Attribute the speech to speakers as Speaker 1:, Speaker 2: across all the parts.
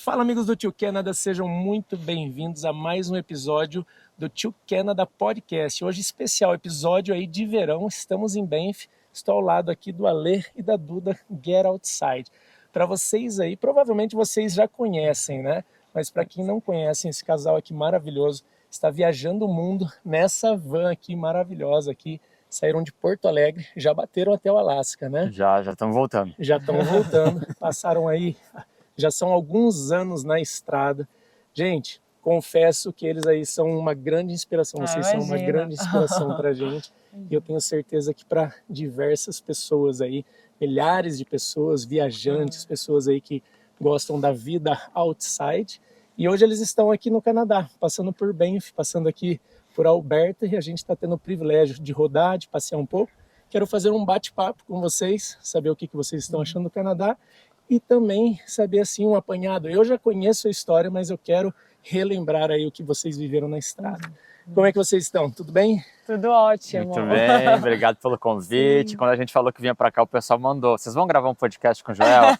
Speaker 1: Fala, amigos do Tio Canada, sejam muito bem-vindos a mais um episódio do Tio Canada Podcast. Hoje especial episódio aí de verão, estamos em Banff, estou ao lado aqui do Alê e da Duda Get Outside. Para vocês aí, provavelmente vocês já conhecem, né? Mas para quem não conhece, esse casal aqui maravilhoso está viajando o mundo nessa van aqui maravilhosa aqui. Saíram de Porto Alegre, já bateram até o Alasca, né?
Speaker 2: Já estamos voltando.
Speaker 1: Já estão voltando, passaram aí, já são alguns anos na estrada. Gente, confesso que eles aí são uma grande inspiração, vocês são uma grande inspiração para a gente. E eu tenho certeza que para diversas pessoas aí, milhares de pessoas, viajantes, pessoas aí que gostam da vida outside. E hoje eles estão aqui no Canadá, passando por Banff, passando aqui por Alberta, e a gente está tendo o privilégio de rodar, de passear um pouco. Quero fazer um bate-papo com vocês, saber o que vocês estão achando do Canadá e também saber assim um apanhado. Eu já conheço a história, mas eu quero relembrar aí o que vocês viveram na estrada. Como é que vocês estão? Tudo bem?
Speaker 3: Tudo ótimo.
Speaker 2: Muito bem, obrigado pelo convite. Sim. Quando a gente falou que vinha para cá, o pessoal mandou: vocês vão gravar um podcast com o Joel?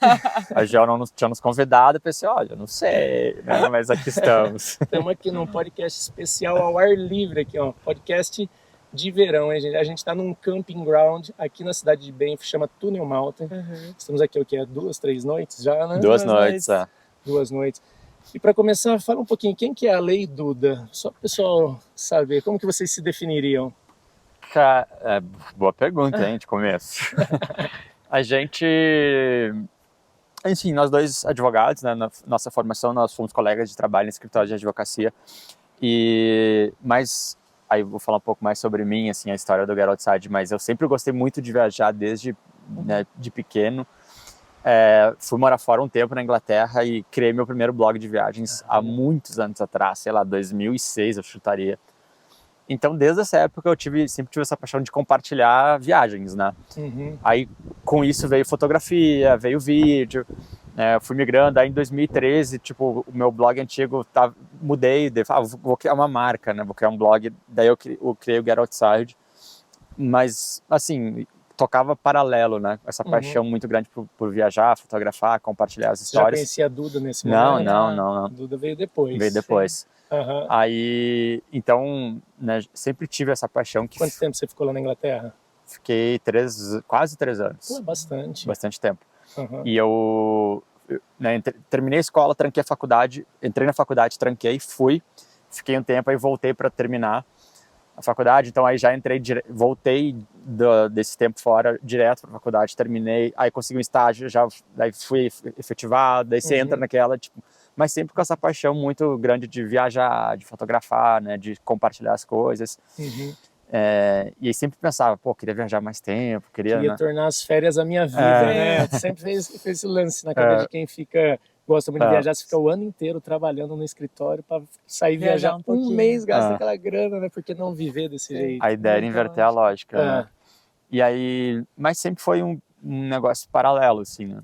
Speaker 2: A Joel não tinha nos convidado, eu pensei: olha, não sei, né? Mas aqui estamos.
Speaker 1: Estamos aqui num podcast especial ao ar livre, aqui, ó, podcast de verão, hein, gente? A gente está num camping ground aqui na cidade de Banff, chama Tunnel Mountain. Estamos aqui, o que é 2, 3 noites já, né?
Speaker 2: 2 noites, é.
Speaker 1: 2 noites. E para começar, fala um pouquinho, quem que é a Alê e Duda? Só para o pessoal saber, como que vocês se definiriam?
Speaker 2: Boa pergunta, hein, de começo. A gente... Enfim, nós dois advogados, né, na nossa formação, nós fomos colegas de trabalho em escritório de advocacia. Mas aí eu vou falar um pouco mais sobre mim, assim, a história do Get Outside, mas eu sempre gostei muito de viajar desde de pequeno. Fui morar fora um tempo na Inglaterra e criei meu primeiro blog de viagens há muitos anos atrás, sei lá, 2006 eu chutaria. Então desde essa época eu sempre tive essa paixão de compartilhar viagens, né? Aí com isso veio fotografia, veio vídeo, fui migrando. Aí em 2013, tipo, o meu blog antigo, mudei, vou criar uma marca, né? Vou criar um blog, daí eu criei o Get Outside, mas assim... tocava paralelo, né? Essa paixão muito grande por viajar, fotografar, compartilhar as histórias.
Speaker 1: Já conhecia a Duda nesse momento?
Speaker 2: Não.
Speaker 1: A Duda veio depois.
Speaker 2: Veio depois. Aí, então, né, sempre tive essa paixão.
Speaker 1: Quanto tempo você ficou lá na Inglaterra?
Speaker 2: Fiquei quase 3 anos.
Speaker 1: Pô, bastante.
Speaker 2: Bastante tempo. E eu né, terminei a escola, tranquei a faculdade, entrei na faculdade, tranquei, fui, fiquei um tempo, aí voltei para terminar a faculdade, então aí já voltei desse tempo fora, direto para a faculdade, terminei, aí consegui um estágio, daí fui efetivado, daí você entra naquela, tipo, mas sempre com essa paixão muito grande de viajar, de fotografar, né, de compartilhar as coisas. E aí sempre pensava, pô, queria viajar mais tempo, queria né?
Speaker 1: tornar as férias a minha vida, né? Sempre fez esse lance na cabeça de quem gosta muito de viajar, você fica o ano inteiro trabalhando no escritório para sair viajar um mês, gasta aquela grana, né? Por que não viver desse jeito?
Speaker 2: A ideia era inverter a lógica, né? E aí, mas sempre foi um negócio paralelo, assim, né?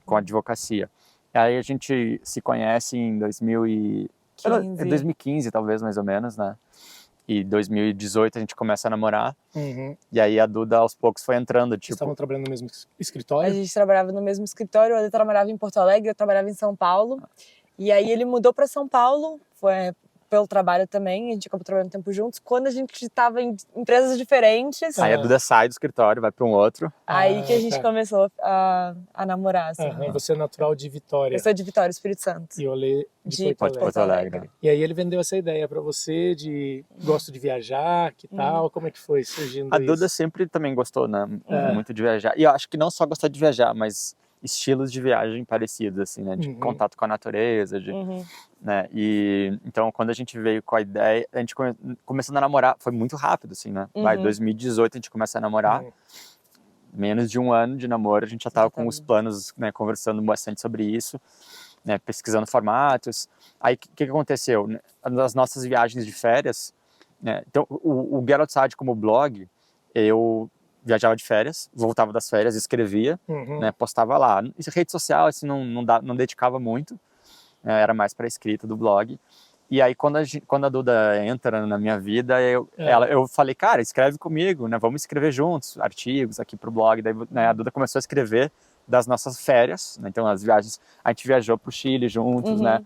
Speaker 2: Com a advocacia. E aí a gente se conhece em 2015, talvez, mais ou menos, né? E 2018 a gente começa a namorar. E aí a Duda aos poucos foi entrando, tipo...
Speaker 1: Vocês estavam trabalhando no mesmo escritório?
Speaker 3: A gente trabalhava no mesmo escritório, ele trabalhava em Porto Alegre, eu trabalhava em São Paulo. E aí ele mudou para São Paulo, foi pelo trabalho também, a gente acabou trabalhando um tempo juntos. Quando a gente estava em empresas diferentes...
Speaker 2: Aí a Duda sai do escritório, vai para um outro.
Speaker 3: Aí que a gente começou a namorar, assim.
Speaker 1: Você é natural de Vitória.
Speaker 3: Eu sou de Vitória, Espírito Santo.
Speaker 1: E o Alê de
Speaker 3: Porto Alegre.
Speaker 1: E aí ele vendeu essa ideia para você de gosto de viajar, que tal? Como é que foi surgindo
Speaker 2: isso? A Duda sempre também gostou, né? Muito de viajar. E eu acho que não só gostou de viajar, mas estilos de viagem parecidos, assim, né? De contato com a natureza, né? E então quando a gente veio com a ideia, a gente começou a namorar, foi muito rápido, assim, né? 2018 a gente começa a namorar. Menos de um ano de namoro, a gente já estava com os planos, né, conversando bastante sobre isso, né, pesquisando formatos. Aí o que aconteceu? Nas nossas viagens de férias, né, então o Get Outside como blog, eu viajava de férias, voltava das férias, escrevia, né, postava lá. Rede social assim, não dedicava muito, né, era mais para a escrita do blog. E aí quando a Duda entra na minha vida, eu falei, cara, escreve comigo, né, vamos escrever juntos artigos aqui pro blog. Daí, né, a Duda começou a escrever das nossas férias, né? Então as viagens, a gente viajou pro Chile juntos, né?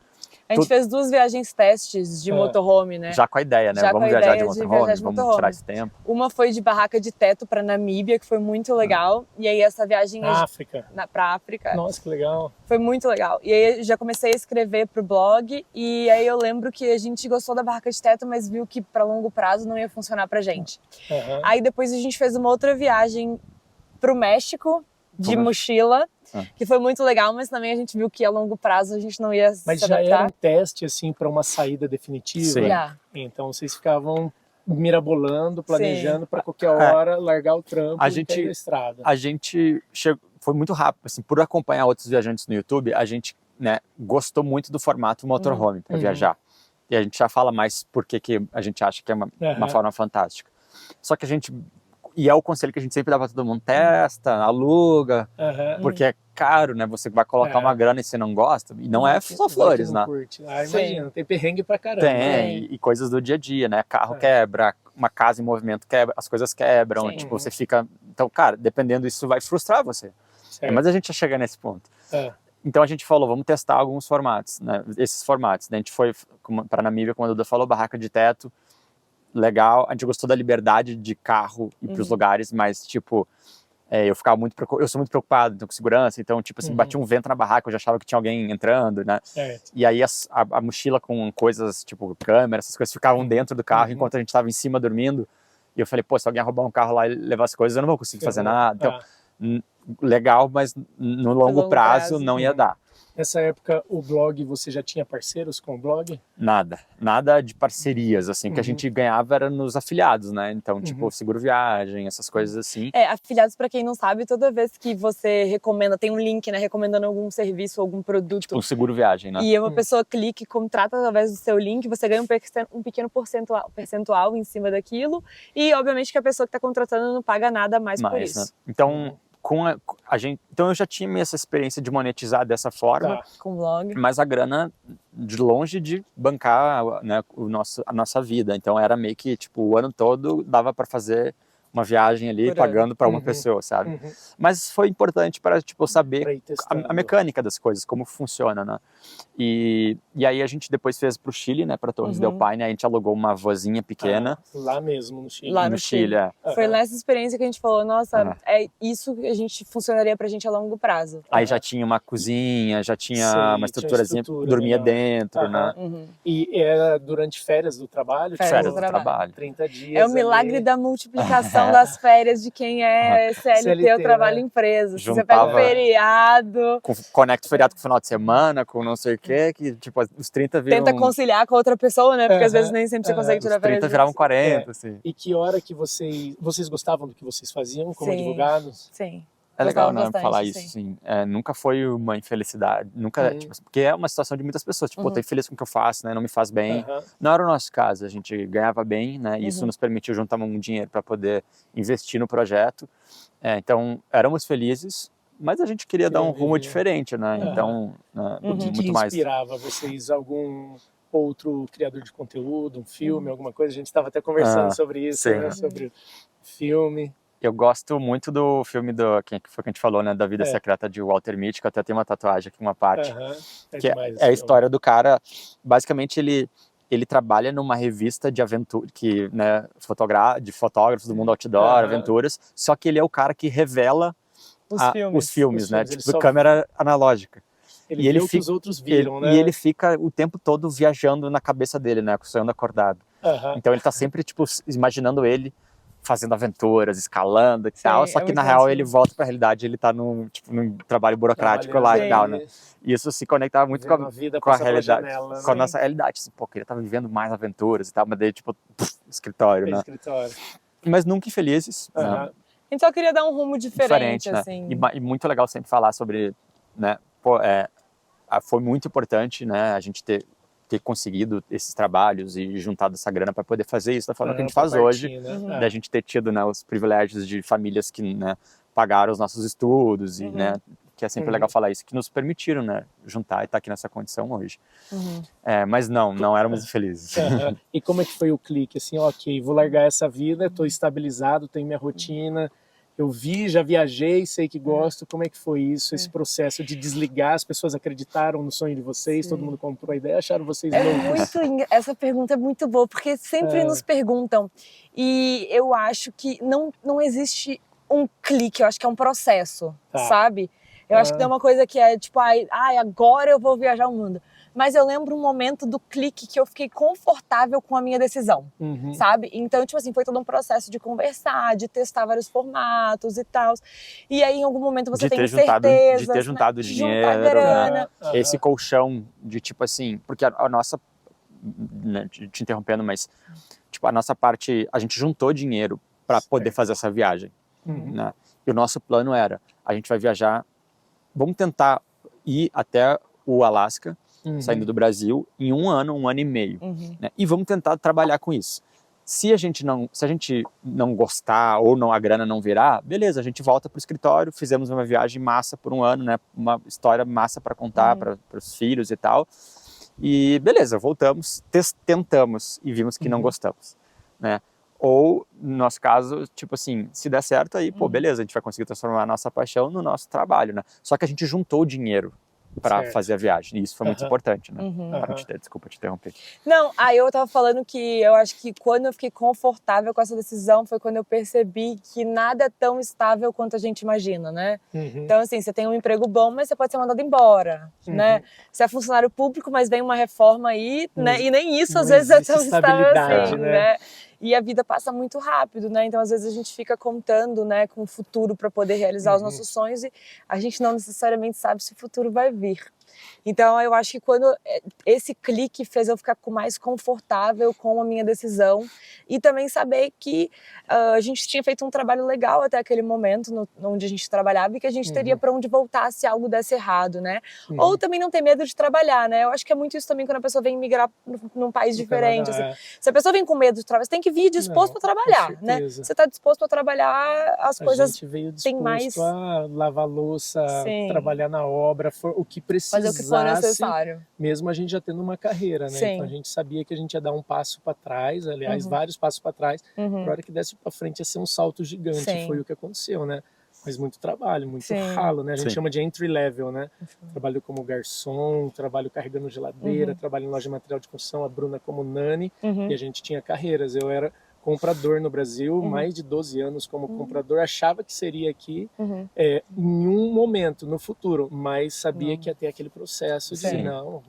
Speaker 3: A gente fez 2 viagens testes de motorhome, né?
Speaker 2: Já com a ideia, né?
Speaker 3: Já
Speaker 2: Vamos
Speaker 3: com a
Speaker 2: viajar de
Speaker 3: ideia
Speaker 2: motorhome,
Speaker 3: de
Speaker 2: vamos
Speaker 3: motorhome.
Speaker 2: tirar esse tempo.
Speaker 3: Uma foi de barraca de teto para Namíbia, que foi muito legal. E aí essa viagem pra África.
Speaker 1: Nossa, que legal.
Speaker 3: Foi muito legal. E aí já comecei a escrever pro blog. E aí eu lembro que a gente gostou da barraca de teto, mas viu que para longo prazo não ia funcionar pra gente. Aí depois a gente fez uma outra viagem pro México, de mochila, que foi muito legal, mas também a gente viu que a longo prazo a gente não ia se adaptar.
Speaker 1: Mas já era um teste, assim, para uma saída definitiva?
Speaker 2: Sim.
Speaker 1: Então vocês ficavam mirabolando, planejando para qualquer hora largar o trampo e pegar a estrada.
Speaker 2: A gente foi muito rápido, assim, por acompanhar outros viajantes no YouTube, a gente, né, gostou muito do formato motorhome para viajar. E a gente já fala mais porque que a gente acha que é uma forma fantástica. Só que a gente... E é o conselho que a gente sempre dá para todo mundo: testa, aluga, porque é caro, né? Você vai colocar uma grana e você não gosta, e não é só flores, né?
Speaker 1: Imagina, tem perrengue pra caramba.
Speaker 2: Tem, e coisas do dia a dia, né? Carro quebra, uma casa em movimento quebra, as coisas quebram, tipo, você fica... Então, cara, dependendo disso, vai frustrar você. Mas a gente já chega nesse ponto. Então a gente falou, vamos testar alguns formatos, né? Esses formatos. A gente foi para Namíbia, como a Duda falou, barraca de teto, legal. A gente gostou da liberdade de carro ir para os lugares, mas tipo, eu ficava eu sou muito preocupado então, com segurança, então tipo assim, batia um vento na barraca, eu já achava que tinha alguém entrando, né? E aí a mochila com coisas tipo câmera, essas coisas ficavam dentro do carro enquanto a gente estava em cima dormindo. E eu falei, pô, se alguém roubar um carro lá e levar as coisas, eu não vou conseguir fazer nada. Então, legal, mas no longo prazo não ia dar.
Speaker 1: Nessa época, o blog, você já tinha parceiros com o blog?
Speaker 2: Nada de parcerias, assim, que a gente ganhava era nos afiliados, né? Então, tipo, seguro viagem, essas coisas assim.
Speaker 3: Afiliados, pra quem não sabe, toda vez que você recomenda, tem um link, né, recomendando algum serviço, algum produto.
Speaker 2: Tipo um seguro viagem, né?
Speaker 3: E uma pessoa clica e contrata através do seu link, você ganha um pequeno percentual em cima daquilo. E, obviamente, que a pessoa que tá contratando não paga nada mais por isso.
Speaker 2: Né? Então... Então eu já tinha essa experiência de monetizar dessa forma,
Speaker 3: com blog,
Speaker 2: mas a grana de longe de bancar, né, a nossa vida. Então era meio que tipo o ano todo dava para fazer uma viagem ali pagando para uma pessoa, sabe? Mas foi importante para tipo saber a mecânica das coisas, como funciona, né? E aí a gente depois fez para o Chile, né, para Torres del Paine, a gente alugou uma vanzinha pequena.
Speaker 1: Lá mesmo no Chile.
Speaker 3: Lá no Chile. Foi nessa experiência que a gente falou, nossa, é isso que a gente funcionaria pra gente a longo prazo.
Speaker 2: Aí já tinha uma cozinha, já tinha uma estruturazinha, dormia dentro, né?
Speaker 1: E era durante férias do trabalho?
Speaker 2: Férias do trabalho.
Speaker 1: 30 dias.
Speaker 3: É o milagre da multiplicação das férias de quem é CLT ou trabalho em empresa. Você pega o feriado.
Speaker 2: Conecta o feriado com o final de semana, com não sei o quê, que tipo, os 30 viram...
Speaker 3: Tenta conciliar com a outra pessoa, né? Porque às vezes nem sempre você consegue tirar férias.
Speaker 2: Os 30 viravam 40, assim.
Speaker 1: E que hora que vocês gostavam do que vocês faziam como advogados?
Speaker 3: Sim.
Speaker 2: É legal, né, falar isso, assim. Nunca foi uma infelicidade, nunca, tipo, porque é uma situação de muitas pessoas, tipo, tô infeliz com o que eu faço, né, não me faz bem. Não era o nosso caso, a gente ganhava bem, né, e isso nos permitiu juntar um dinheiro para poder investir no projeto. Então, éramos felizes, mas a gente queria dar um rumo diferente, né, então...
Speaker 1: O que inspirava vocês? Algum outro criador de conteúdo, um filme, alguma coisa? A gente estava até conversando sobre isso, né, sobre filme.
Speaker 2: Eu gosto muito do filme que foi que a gente falou, né, da Vida Secreta de Walter Mitty, que eu até tenho uma tatuagem aqui, uma parte, que é a história do cara. Basicamente ele trabalha numa revista de aventura, que, né, de fotógrafos do mundo outdoor, aventuras, só que ele é o cara que revela os filmes, né, tipo câmera analógica.
Speaker 1: Ele vê o que os outros viram, né?
Speaker 2: E ele fica o tempo todo viajando na cabeça dele, né, sonhando acordado. Então ele tá sempre, tipo, imaginando ele fazendo aventuras, escalando e tal, só que na real ele volta pra realidade, ele tá num trabalho burocrático lá e tal, né? E isso se conectava muito com a realidade, janela, com a nossa realidade. Assim, pô, queria estar vivendo mais aventuras e tal, mas daí, tipo, escritório, né? Mas nunca infelizes, né?
Speaker 3: A gente só queria dar um rumo diferente
Speaker 2: né?
Speaker 3: assim.
Speaker 2: E muito legal sempre falar sobre, né, pô, foi muito importante, né, a gente ter conseguido esses trabalhos e juntado essa grana para poder fazer isso da forma que a gente faz hoje, né? Da gente ter tido, né, os privilégios de famílias que, né, pagaram os nossos estudos e, né, que é sempre legal falar isso, que nos permitiram, né, juntar e estar aqui nessa condição hoje. Mas não éramos infelizes.
Speaker 1: E como é que foi o clique? Assim, ok, vou largar essa vida, estou estabilizado, tenho minha rotina, eu vi, já viajei, sei que gosto. Como é que foi isso, esse processo de desligar? As pessoas acreditaram no sonho de vocês, todo mundo comprou a ideia, acharam vocês loucos?
Speaker 3: Essa pergunta é muito boa, porque sempre nos perguntam. E eu acho que não existe um clique, eu acho que é um processo, sabe? Eu acho que não é uma coisa que é tipo, agora eu vou viajar o mundo. Mas eu lembro um momento do clique que eu fiquei confortável com a minha decisão, sabe? Então, tipo assim, foi todo um processo de conversar, de testar vários formatos e tal. E aí, em algum momento, você tem certeza.
Speaker 2: De ter juntado dinheiro,
Speaker 3: grana.
Speaker 2: Esse colchão de, tipo assim... Porque a nossa... Né, te interrompendo, mas... Tipo, a nossa parte... A gente juntou dinheiro para poder fazer essa viagem, né? E o nosso plano era, a gente vai viajar... Vamos tentar ir até o Alasca, saindo do Brasil, em um ano e meio. Né? E vamos tentar trabalhar com isso. Se a gente não gostar ou a grana não virar, beleza, a gente volta para o escritório, fizemos uma viagem massa por um ano, né? Uma história massa para contar para os filhos e tal. E beleza, voltamos, tentamos e vimos que não gostamos. Né? Ou, no nosso caso, tipo assim, se der certo, aí, pô, beleza, a gente vai conseguir transformar a nossa paixão no nosso trabalho, né? Só que a gente juntou o dinheiro para fazer a viagem, e isso foi muito importante, né? Desculpa te interromper.
Speaker 3: Não, aí eu tava falando que eu acho que quando eu fiquei confortável com essa decisão foi quando eu percebi que nada é tão estável quanto a gente imagina, né? Então, assim, você tem um emprego bom, mas você pode ser mandado embora, né? Você é funcionário público, mas vem uma reforma aí, né? E nem isso às vezes é tão estável assim, né? E a vida passa muito rápido, né? Então, às vezes, a gente fica contando, né, com o futuro para poder realizar os nossos sonhos e a gente não necessariamente sabe se o futuro vai vir. Então, eu acho que quando esse clique fez eu ficar mais confortável com a minha decisão e também saber que a gente tinha feito um trabalho legal até aquele momento, onde a gente trabalhava, e que a gente teria para onde voltar se algo desse errado, né? Ou também não ter medo de trabalhar, né? Eu acho que é muito isso também quando a pessoa vem migrar num país diferente. Assim. Se a pessoa vem com medo de trabalhar, você tem que vir disposto a trabalhar, né? Você está disposto a trabalhar, as coisas.
Speaker 1: A gente veio disposto a lavar louça, trabalhar na obra, o que precisasse.
Speaker 3: Fazer o que for necessário.
Speaker 1: Mesmo a gente já tendo uma carreira, né? Então a gente sabia que a gente ia dar um passo para trás, aliás, vários passos para trás, para hora que desse para frente ia ser um salto gigante. Foi o que aconteceu, né? Mas muito trabalho, muito ralo, né? A gente chama de entry level, né? Trabalho como garçom, trabalho carregando geladeira, trabalho em loja de material de construção, a Bruna como nani, e a gente tinha carreiras. Eu era comprador no Brasil, mais de 12 anos como comprador, achava que seria aqui em um momento, no futuro, mas sabia que ia ter aquele processo de não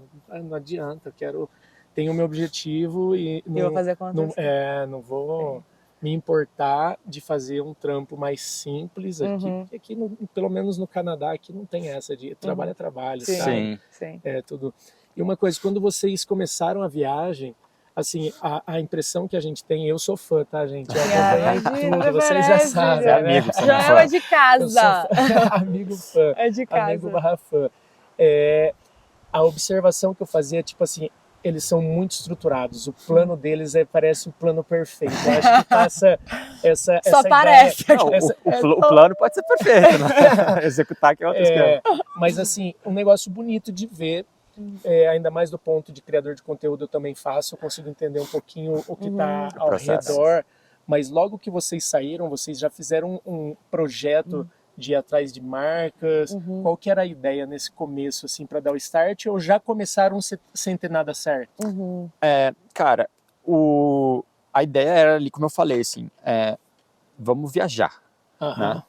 Speaker 1: adianta, tenho o meu objetivo e não,
Speaker 3: vou fazer acontecer.
Speaker 1: Não vou me importar de fazer um trampo mais simples aqui, porque aqui, pelo menos no Canadá, aqui não tem essa de trabalho é trabalho, sabe? É tudo. E uma coisa, quando vocês começaram a viagem, assim, a impressão que a gente tem, eu sou fã, tá, gente? Eu acompanhei tudo, vocês já sabem,
Speaker 2: né? Amigo,
Speaker 3: já é de casa.
Speaker 1: Amigo fã.
Speaker 3: É de casa.
Speaker 1: Amigo / fã. A observação que eu fazia, tipo assim, eles são muito estruturados, o plano deles parece o plano perfeito. Eu acho que passa essa
Speaker 3: Só parece.
Speaker 2: O plano pode ser perfeito, né? Executar que é outra esquema.
Speaker 1: Mas assim, um negócio bonito de ver, ainda mais do ponto de criador de conteúdo eu também faço, eu consigo entender um pouquinho o que está ao redor, mas logo que vocês saíram, vocês já fizeram um projeto de ir atrás de marcas, qual que era a ideia nesse começo, assim, para dar o start, ou já começaram sem ter nada certo?
Speaker 2: Cara, a ideia era ali, como eu falei, assim, vamos viajar, né?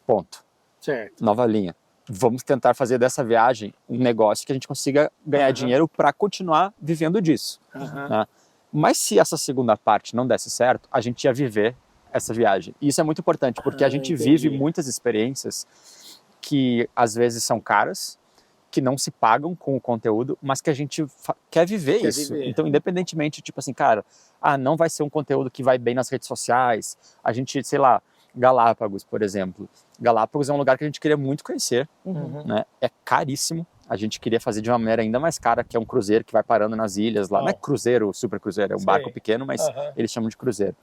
Speaker 2: Ponto.
Speaker 1: Certo.
Speaker 2: Nova linha. Vamos tentar fazer dessa viagem um negócio que a gente consiga ganhar dinheiro para continuar vivendo disso. Né? Mas se essa segunda parte não desse certo, a gente ia viver essa viagem. E isso é muito importante, porque a gente vive muitas experiências que às vezes são caras, que não se pagam com o conteúdo, mas que a gente quer viver isso. Então, independentemente, tipo assim, cara, não vai ser um conteúdo que vai bem nas redes sociais, a gente, sei lá, Galápagos, por exemplo. Galápagos é um lugar que a gente queria muito conhecer, né? É caríssimo. A gente queria fazer de uma maneira ainda mais cara, que é um cruzeiro que vai parando nas ilhas lá. Não é cruzeiro, super cruzeiro, é um barco pequeno, mas eles chamam de cruzeiro.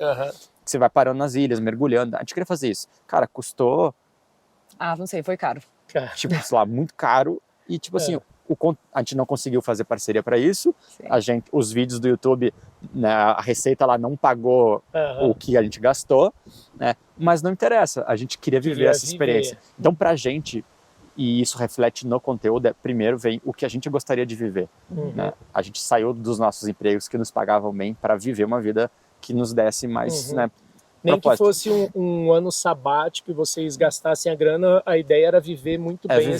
Speaker 2: Você vai parando nas ilhas, mergulhando. A gente queria fazer isso. Cara, custou...
Speaker 3: não sei, foi caro.
Speaker 2: Tipo, sei lá, muito caro. E tipo assim, a gente não conseguiu fazer parceria para isso, os vídeos do YouTube, né, a receita lá não pagou o que a gente gastou, né, mas não interessa, a gente queria viver essa experiência. Então pra gente, e isso reflete no conteúdo, primeiro vem o que a gente gostaria de viver. Né? A gente saiu dos nossos empregos que nos pagavam bem para viver uma vida que nos desse mais, né,
Speaker 1: nem que fosse um ano sabático e vocês gastassem a grana, a ideia era viver muito bem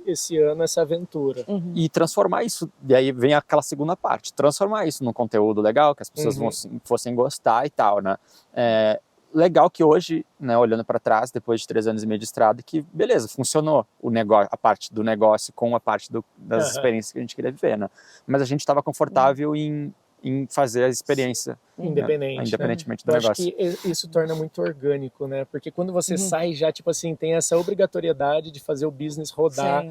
Speaker 1: esse ano, essa aventura.
Speaker 2: E transformar isso, e aí vem aquela segunda parte, transformar isso num conteúdo legal, que as pessoas fossem gostar e tal, né? Legal que hoje, né, olhando para trás, depois de 3 anos e meio de estrada, que beleza, funcionou o negócio, a parte do negócio com a parte das experiências que a gente queria viver, né? Mas a gente estava confortável em fazer a experiência independentemente do negócio.
Speaker 1: Acho que isso torna muito orgânico, né? Porque quando você sai já, tipo assim, tem essa obrigatoriedade de fazer o business rodar,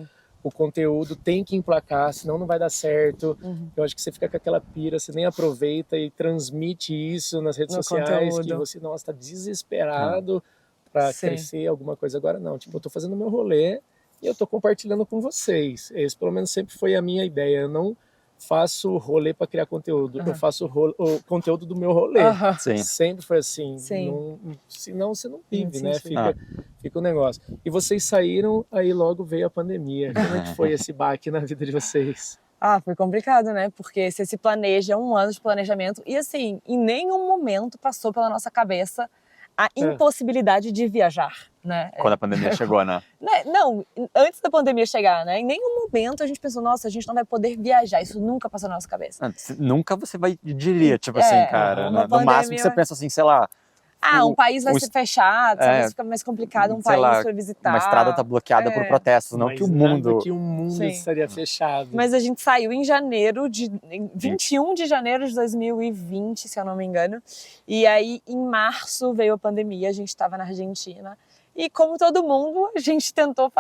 Speaker 1: o conteúdo tem que emplacar, senão não vai dar certo. Eu acho que você fica com aquela pira, você nem aproveita e transmite isso nas redes sociais, que você, nossa, tá desesperado para crescer alguma coisa. Agora não, tipo, eu tô fazendo o meu rolê e eu tô compartilhando com vocês. Esse pelo menos sempre foi a minha ideia. Eu não faço rolê para criar conteúdo, eu faço o conteúdo do meu rolê. Sempre foi assim. Senão você não vive, né? Fica o negócio. E vocês saíram, aí logo veio a pandemia. Como é que foi esse baque na vida de vocês?
Speaker 3: Foi complicado, né? Porque você se planeja, 1 ano de planejamento, e assim, em nenhum momento passou pela nossa cabeça a impossibilidade de viajar, né?
Speaker 2: Quando a pandemia chegou, né?
Speaker 3: Não, antes da pandemia chegar, né? Em nenhum momento a gente pensou, nossa, a gente não vai poder viajar. Isso nunca passou na nossa cabeça.
Speaker 2: Nunca você diria, tipo assim, cara. No máximo que você pensa assim, sei lá...
Speaker 3: um país vai ser fechado, talvez fica mais complicado um país para visitar.
Speaker 2: Uma estrada tá bloqueada por protestos, não que o mundo...
Speaker 1: que o mundo estaria fechado.
Speaker 3: Mas a gente saiu em 21 de janeiro de 2020, se eu não me engano. E aí, em março, veio a pandemia, a gente estava na Argentina. E como todo mundo, a gente tentou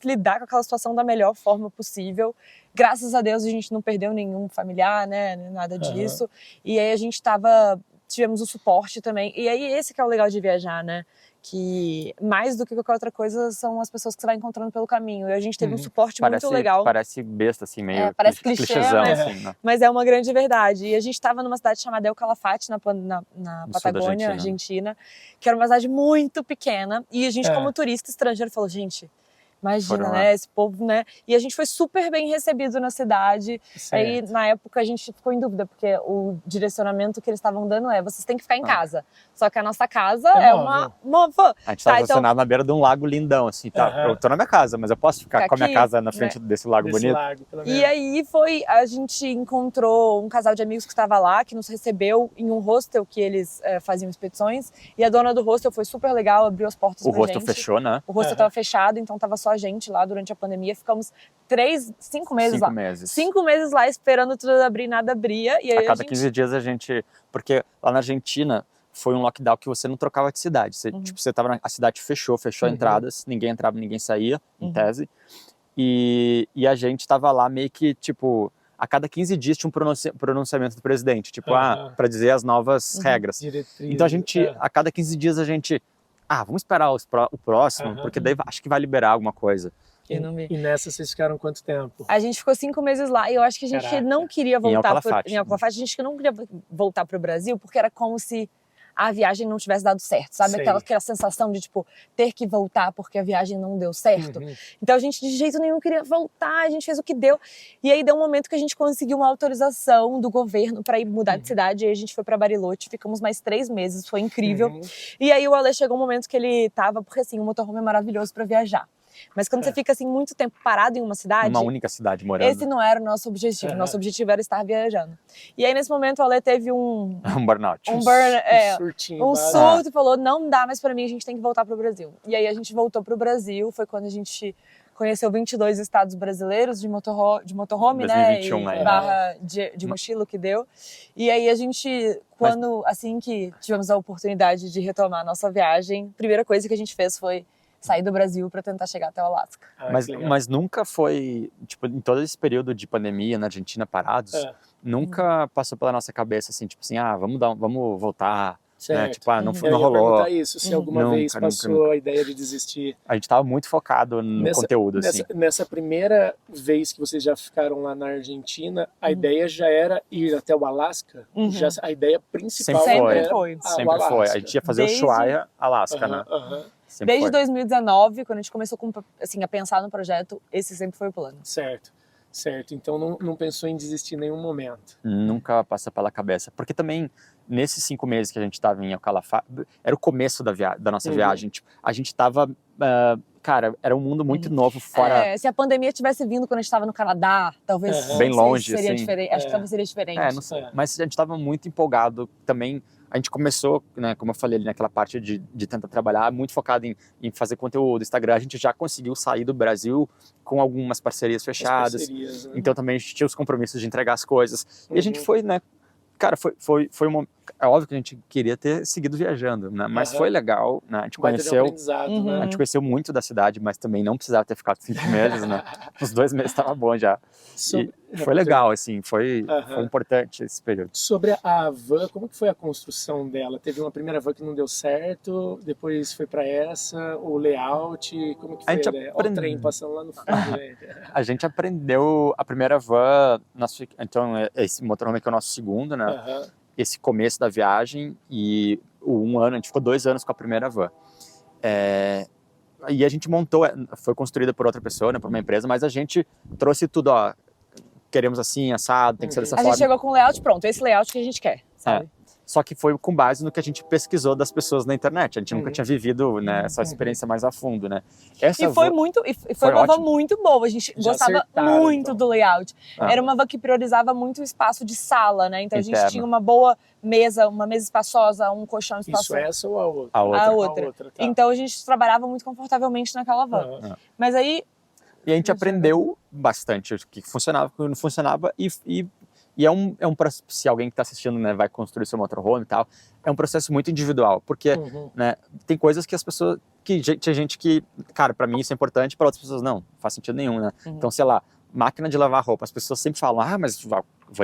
Speaker 3: lidar com aquela situação da melhor forma possível. Graças a Deus, a gente não perdeu nenhum familiar, né? Nada disso. E aí a gente tivemos o suporte também. E aí esse que é o legal de viajar, né? Que mais do que qualquer outra coisa são as pessoas que você vai encontrando pelo caminho. E a gente teve um suporte muito legal.
Speaker 2: Parece besta, assim, meio
Speaker 3: parece clichêzão,
Speaker 2: assim, né?
Speaker 3: Mas é uma grande verdade. E a gente estava numa cidade chamada El Calafate, na Patagônia, Argentina, que era uma cidade muito pequena. E a gente, como turista estrangeiro, falou, gente... Imagina, né? Esse povo, né? E a gente foi super bem recebido na cidade. Aí, na época, a gente ficou em dúvida, porque o direcionamento que eles estavam dando vocês têm que ficar em casa. Só que a nossa casa é uma...
Speaker 2: A gente estava estacionado na beira de um lago lindão, assim, tá? Eu tô na minha casa, mas eu posso ficar com a minha casa na frente desse lago bonito?
Speaker 3: E aí a gente encontrou um casal de amigos que estava lá, que nos recebeu em um hostel que eles faziam expedições. E a dona do hostel foi super legal, abriu as portas pra gente.
Speaker 2: O hostel fechou, né?
Speaker 3: O hostel estava fechado, então tava só a gente lá durante a pandemia. Ficamos 5 meses lá. 5 meses lá esperando tudo abrir, nada abria. E aí
Speaker 2: a cada 15 dias a gente... Porque lá na Argentina foi um lockdown que você não trocava de cidade. Você tava a cidade fechou entradas, ninguém entrava, ninguém saía, em tese. E a gente tava lá meio que, tipo... A cada 15 dias tinha um pronunciamento do presidente, tipo, para dizer as novas regras. Então a gente, a cada 15 dias a gente... vamos esperar o próximo, porque daí acho que vai liberar alguma coisa.
Speaker 1: E nessa vocês ficaram quanto tempo?
Speaker 3: A gente ficou 5 meses lá e eu acho que a gente não queria voltar em El Calafate. A gente não queria voltar para o Brasil porque era como se a viagem não tivesse dado certo, sabe? Aquela sensação de, tipo, ter que voltar porque a viagem não deu certo. Então a gente de jeito nenhum queria voltar, a gente fez o que deu. E aí deu um momento que a gente conseguiu uma autorização do governo para ir mudar de cidade. E aí a gente foi para Bariloche, ficamos mais 3 meses, foi incrível. E aí o Ale chegou um momento que ele tava, porque assim, o motorhome é maravilhoso para viajar. Mas quando você fica assim muito tempo parado em uma cidade...
Speaker 2: Uma única cidade morando.
Speaker 3: Esse não era o nosso objetivo. Nosso objetivo era estar viajando. E aí nesse momento o Ale teve um
Speaker 2: burnout.
Speaker 3: Um surto e falou, não dá mais pra mim, a gente tem que voltar pro Brasil. E aí a gente voltou pro Brasil, foi quando a gente conheceu 22 estados brasileiros de motorhome,
Speaker 2: 2021,
Speaker 3: né? E barra de mochila que deu. E aí a gente, assim que tivemos a oportunidade de retomar a nossa viagem, a primeira coisa que a gente fez foi sair do Brasil para tentar chegar até o Alasca.
Speaker 2: Mas nunca foi, tipo, em todo esse período de pandemia na Argentina parados, nunca passou pela nossa cabeça assim, tipo assim, vamos voltar
Speaker 1: Certo.
Speaker 2: Né? Tipo, não,
Speaker 1: Eu
Speaker 2: não
Speaker 1: ia
Speaker 2: rolou.
Speaker 1: perguntar isso, se alguma vez passou a ideia de desistir.
Speaker 2: A gente tava muito focado no conteúdo, assim.
Speaker 1: Nessa primeira vez que vocês já ficaram lá na Argentina, a ideia já era ir até o Alasca? Já, a ideia principal
Speaker 3: Sempre foi.
Speaker 2: Sempre foi. A gente ia fazer o Ushuaia, Alasca, né?
Speaker 3: Desde 2019, quando a gente começou assim, a pensar no projeto, esse sempre foi o plano.
Speaker 1: Certo. Então não pensou em desistir em nenhum momento.
Speaker 2: Nunca passa pela cabeça. Porque também, nesses 5 meses que a gente estava em El Calafate, era o começo da nossa viagem. Tipo, a gente estava... cara, era um mundo muito novo fora...
Speaker 3: se a pandemia tivesse vindo quando a gente estava no Canadá, talvez
Speaker 2: bem longe,
Speaker 3: seria
Speaker 2: assim.
Speaker 3: diferente. Acho que talvez seria diferente.
Speaker 2: Não sei. Mas a gente estava muito empolgado também. A gente começou, né, como eu falei ali, naquela parte de tentar trabalhar, muito focado em fazer conteúdo. Instagram, a gente já conseguiu sair do Brasil com algumas parcerias fechadas. Né? Então também a gente tinha os compromissos de entregar as coisas. E a gente foi, né? Cara, foi é óbvio que a gente queria ter seguido viajando, né? Mas foi legal, né? A gente conheceu,
Speaker 1: né?
Speaker 2: a gente conheceu muito da cidade, mas também não precisava ter ficado 5 meses, né? Os 2 meses estava bom já. Foi legal, assim, foi importante esse período.
Speaker 1: Sobre a van, como que foi a construção dela? Teve uma primeira van que não deu certo, depois foi para essa, o layout, como que foi a ideia? Olha o trem passando lá no fundo.
Speaker 2: A gente aprendeu a primeira van, então esse motorhome aqui é o nosso segundo, né? Esse começo da viagem e a gente ficou 2 anos com a primeira van. E a gente montou, foi construída por outra pessoa, né, por uma empresa, mas a gente trouxe tudo, ó, queremos assim, assado, tem que ser dessa forma.
Speaker 3: A gente chegou com o layout pronto, esse layout que a gente quer, sabe?
Speaker 2: Só que foi com base no que a gente pesquisou das pessoas na internet. A gente nunca tinha vivido, né, essa experiência mais a fundo, né? Foi
Speaker 3: uma van muito boa. A gente gostava muito do layout. Era uma van que priorizava muito o espaço de sala, né? Então a gente tinha uma boa mesa, uma mesa espaçosa, um colchão espaçoso.
Speaker 1: Isso é essa ou a outra?
Speaker 3: A outra. Tá. Então a gente trabalhava muito confortavelmente naquela van. Mas aí...
Speaker 2: E a gente aprendeu bastante o que funcionava, o que não funcionava e é um processo, se alguém que está assistindo, né, vai construir seu motorhome e tal, é um processo muito individual, porque né, tem coisas que as pessoas, tinha gente que, cara, para mim isso é importante, para outras pessoas não faz sentido nenhum, né? Então, sei lá, máquina de lavar roupa, as pessoas sempre falam, mas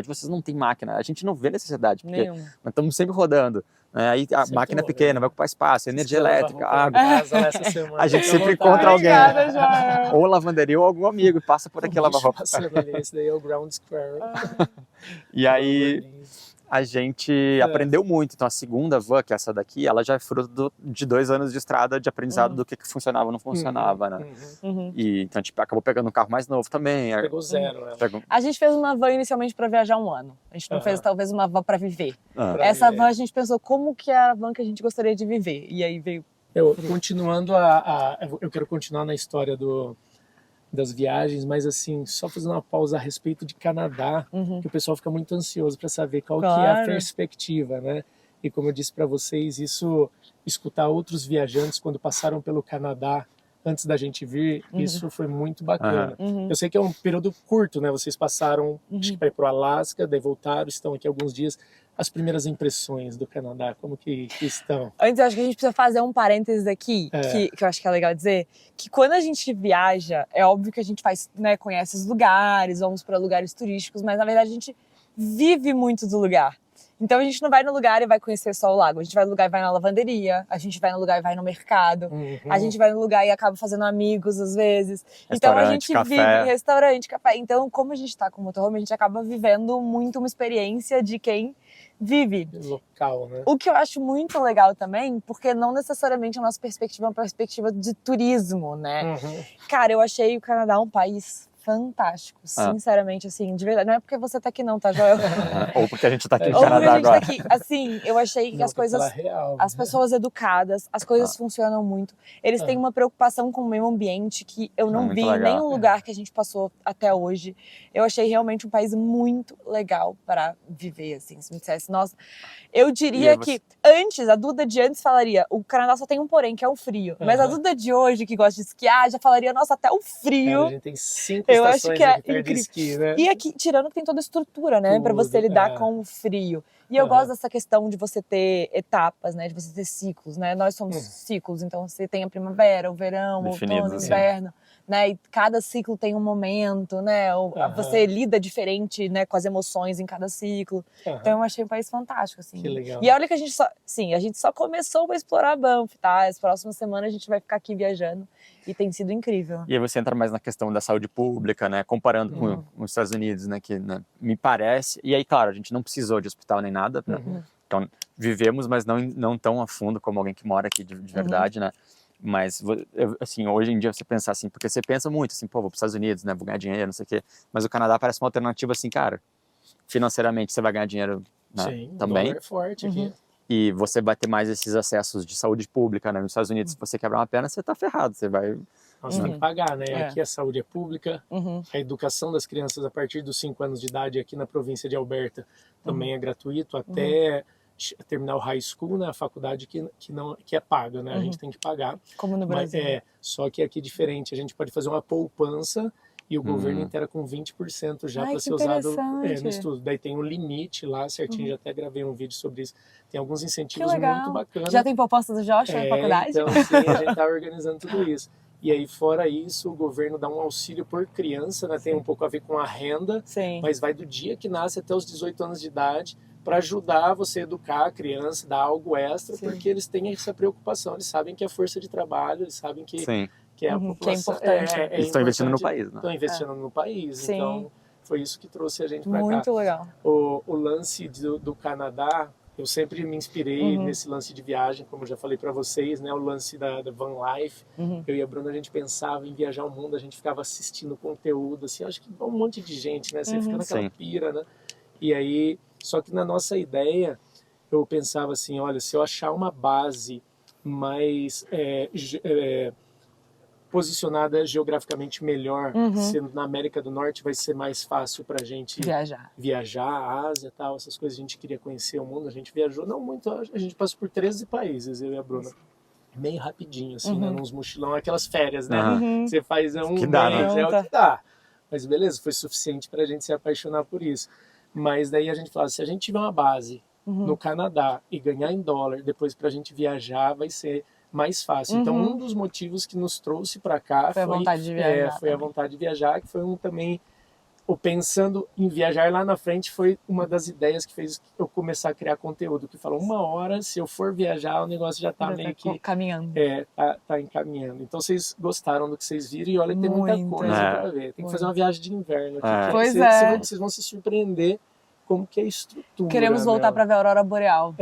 Speaker 2: vocês não tem máquina, a gente não vê necessidade, porque nós estamos sempre rodando, né? Aí a máquina é pequena, vai ocupar espaço, energia elétrica, água, a gente sempre encontra alguém, ou lavanderia ou algum amigo, passa por aqui lavar roupa.
Speaker 1: Esse daí é o Ground Square.
Speaker 2: E aí a gente aprendeu muito. Então a segunda van, que é essa daqui, ela já é fruto de 2 anos de estrada de aprendizado do que funcionava ou não funcionava, né? E então a gente acabou pegando um carro mais novo também.
Speaker 1: Pegou 0, né?
Speaker 3: A gente fez uma van inicialmente para viajar 1 ano. A gente não fez talvez uma van para viver. Essa van a gente pensou como que era a van que a gente gostaria de viver. E aí veio...
Speaker 1: Continuando eu quero continuar na história das viagens, mas assim, só fazendo uma pausa a respeito de Canadá, que o pessoal fica muito ansioso para saber qual que é a perspectiva, né? E como eu disse para vocês, escutar outros viajantes quando passaram pelo Canadá antes da gente vir, isso foi muito bacana. Eu sei que é um período curto, né? Vocês passaram, acho que para ir pro Alasca, daí voltaram, estão aqui alguns dias. As primeiras impressões do Canadá, como que estão?
Speaker 3: Antes, eu acho que a gente precisa fazer um parênteses aqui, que eu acho que é legal dizer, que quando a gente viaja, é óbvio que a gente faz, né, conhece os lugares, vamos para lugares turísticos, mas na verdade a gente vive muito do lugar. Então a gente não vai no lugar e vai conhecer só o lago, a gente vai no lugar e vai na lavanderia, a gente vai no lugar e vai no mercado, a gente vai no lugar e acaba fazendo amigos às vezes. Então a gente vive restaurante, café. Então como a gente tá com o motorhome, a gente acaba vivendo muito uma experiência de quem vive.
Speaker 1: Local, né?
Speaker 3: O que eu acho muito legal também, porque não necessariamente a nossa perspectiva é uma perspectiva de turismo, né? Cara, eu achei o Canadá um país fantástico, sinceramente, assim, de verdade. Não é porque você tá aqui não, tá, Joel?
Speaker 2: Ou porque a gente tá aqui no Canadá agora.
Speaker 3: Tá aqui. Assim, eu achei que as coisas... As pessoas educadas, as coisas funcionam muito. Eles têm uma preocupação com o meio ambiente que eu não vi em nenhum lugar que a gente passou até hoje. Eu achei realmente um país muito legal para viver, assim. Se me dissesse, nossa... Eu diria que antes, a Duda de antes falaria, o Canadá só tem um porém, que é o frio. Mas a Duda de hoje, que gosta de esquiar, já falaria, nossa, até o frio...
Speaker 1: A gente tem 5 eu acho que é incrível. De esqui, né?
Speaker 3: E aqui, tirando que tem toda a estrutura, né? Para você lidar com o frio. E eu gosto dessa questão de você ter etapas, né? De você ter ciclos, né? Nós somos ciclos, então você tem a primavera, o verão, o outono, o inverno. né? E cada ciclo tem um momento, né? Você lida diferente, né, com as emoções em cada ciclo. Então eu achei um país fantástico, assim.
Speaker 1: Que legal.
Speaker 3: E olha que a gente só começou a explorar Banff, tá? As próximas semanas a gente vai ficar aqui viajando e tem sido incrível.
Speaker 2: E aí você entra mais na questão da saúde pública, né? Comparando com os Estados Unidos, né? Que, né, me parece... E aí, claro, a gente não precisou de hospital nem nada, né? Então, vivemos, mas não tão a fundo como alguém que mora aqui de verdade, né? Mas, assim, hoje em dia você pensa assim, porque você pensa muito assim, pô, vou para os Estados Unidos, né? Vou ganhar dinheiro, não sei o quê. Mas o Canadá parece uma alternativa assim, cara, financeiramente você vai ganhar dinheiro, né?
Speaker 1: Sim,
Speaker 2: também.
Speaker 1: O dólar é forte aqui.
Speaker 2: E você vai ter mais esses acessos de saúde pública, né? Nos Estados Unidos, se você quebrar uma perna, você tá ferrado, você vai...
Speaker 1: Você tem que pagar, né?
Speaker 3: É.
Speaker 1: Aqui a saúde é pública, a educação das crianças a partir dos 5 anos de idade aqui na província de Alberta também é gratuito, até terminar o high school, né? A faculdade que é paga, né? A gente tem que pagar.
Speaker 3: Como no Brasil.
Speaker 1: Só que aqui é diferente, a gente pode fazer uma poupança e o governo inteira com 20% já para ser usado no estudo. Daí tem um limite lá, certinho, já até gravei um vídeo sobre isso. Tem alguns incentivos muito bacanas.
Speaker 3: Já tem proposta do Josh na faculdade?
Speaker 1: Então, sim, a gente está organizando tudo isso. E aí, fora isso, o governo dá um auxílio por criança, né? Tem um pouco a ver com a renda, mas vai do dia que nasce até os 18 anos de idade para ajudar você a educar a criança, dar algo extra, porque eles têm essa preocupação, eles sabem que é força de trabalho, eles sabem que é a população.
Speaker 3: Que é importante.
Speaker 2: Eles estão investindo no país, né?
Speaker 1: Estão investindo no país, então foi isso que trouxe a gente para cá.
Speaker 3: Muito legal.
Speaker 1: O lance do Canadá, eu sempre me inspirei nesse lance de viagem, como eu já falei para vocês, né? O lance da Van Life. Eu e a Bruna, a gente pensava em viajar o mundo, a gente ficava assistindo conteúdo, assim, acho que um monte de gente, né? Você fica naquela pira, né? E aí, só que na nossa ideia, eu pensava assim, olha, se eu achar uma base mais posicionada geograficamente melhor, sendo na América do Norte, vai ser mais fácil pra gente viajar, a Ásia e tal, essas coisas. A gente queria conhecer o mundo, a gente viajou, não muito, a gente passou por 13 países, eu e a Bruna. Meio rapidinho, assim, né? Nos mochilão, aquelas férias, né? Você faz um mês, é o que dá. Mas beleza, foi suficiente pra gente se apaixonar por isso. Mas daí a gente falava, se a gente tiver uma base no Canadá e ganhar em dólar, depois pra gente viajar vai ser mais fácil. Então, um dos motivos que nos trouxe para cá foi a vontade de viajar. Foi a vontade de viajar, que foi também o pensando em viajar lá na frente foi uma das ideias que fez eu começar a criar conteúdo, que falou, uma hora, se eu for viajar, o negócio já tá meio que
Speaker 3: caminhando.
Speaker 1: Tá encaminhando. Então, vocês gostaram do que vocês viram e olha, tem muita coisa para ver. Tem que fazer uma viagem de inverno aqui. Vocês vão se surpreender como que é a estrutura.
Speaker 3: Queremos voltar para ver a Aurora Boreal.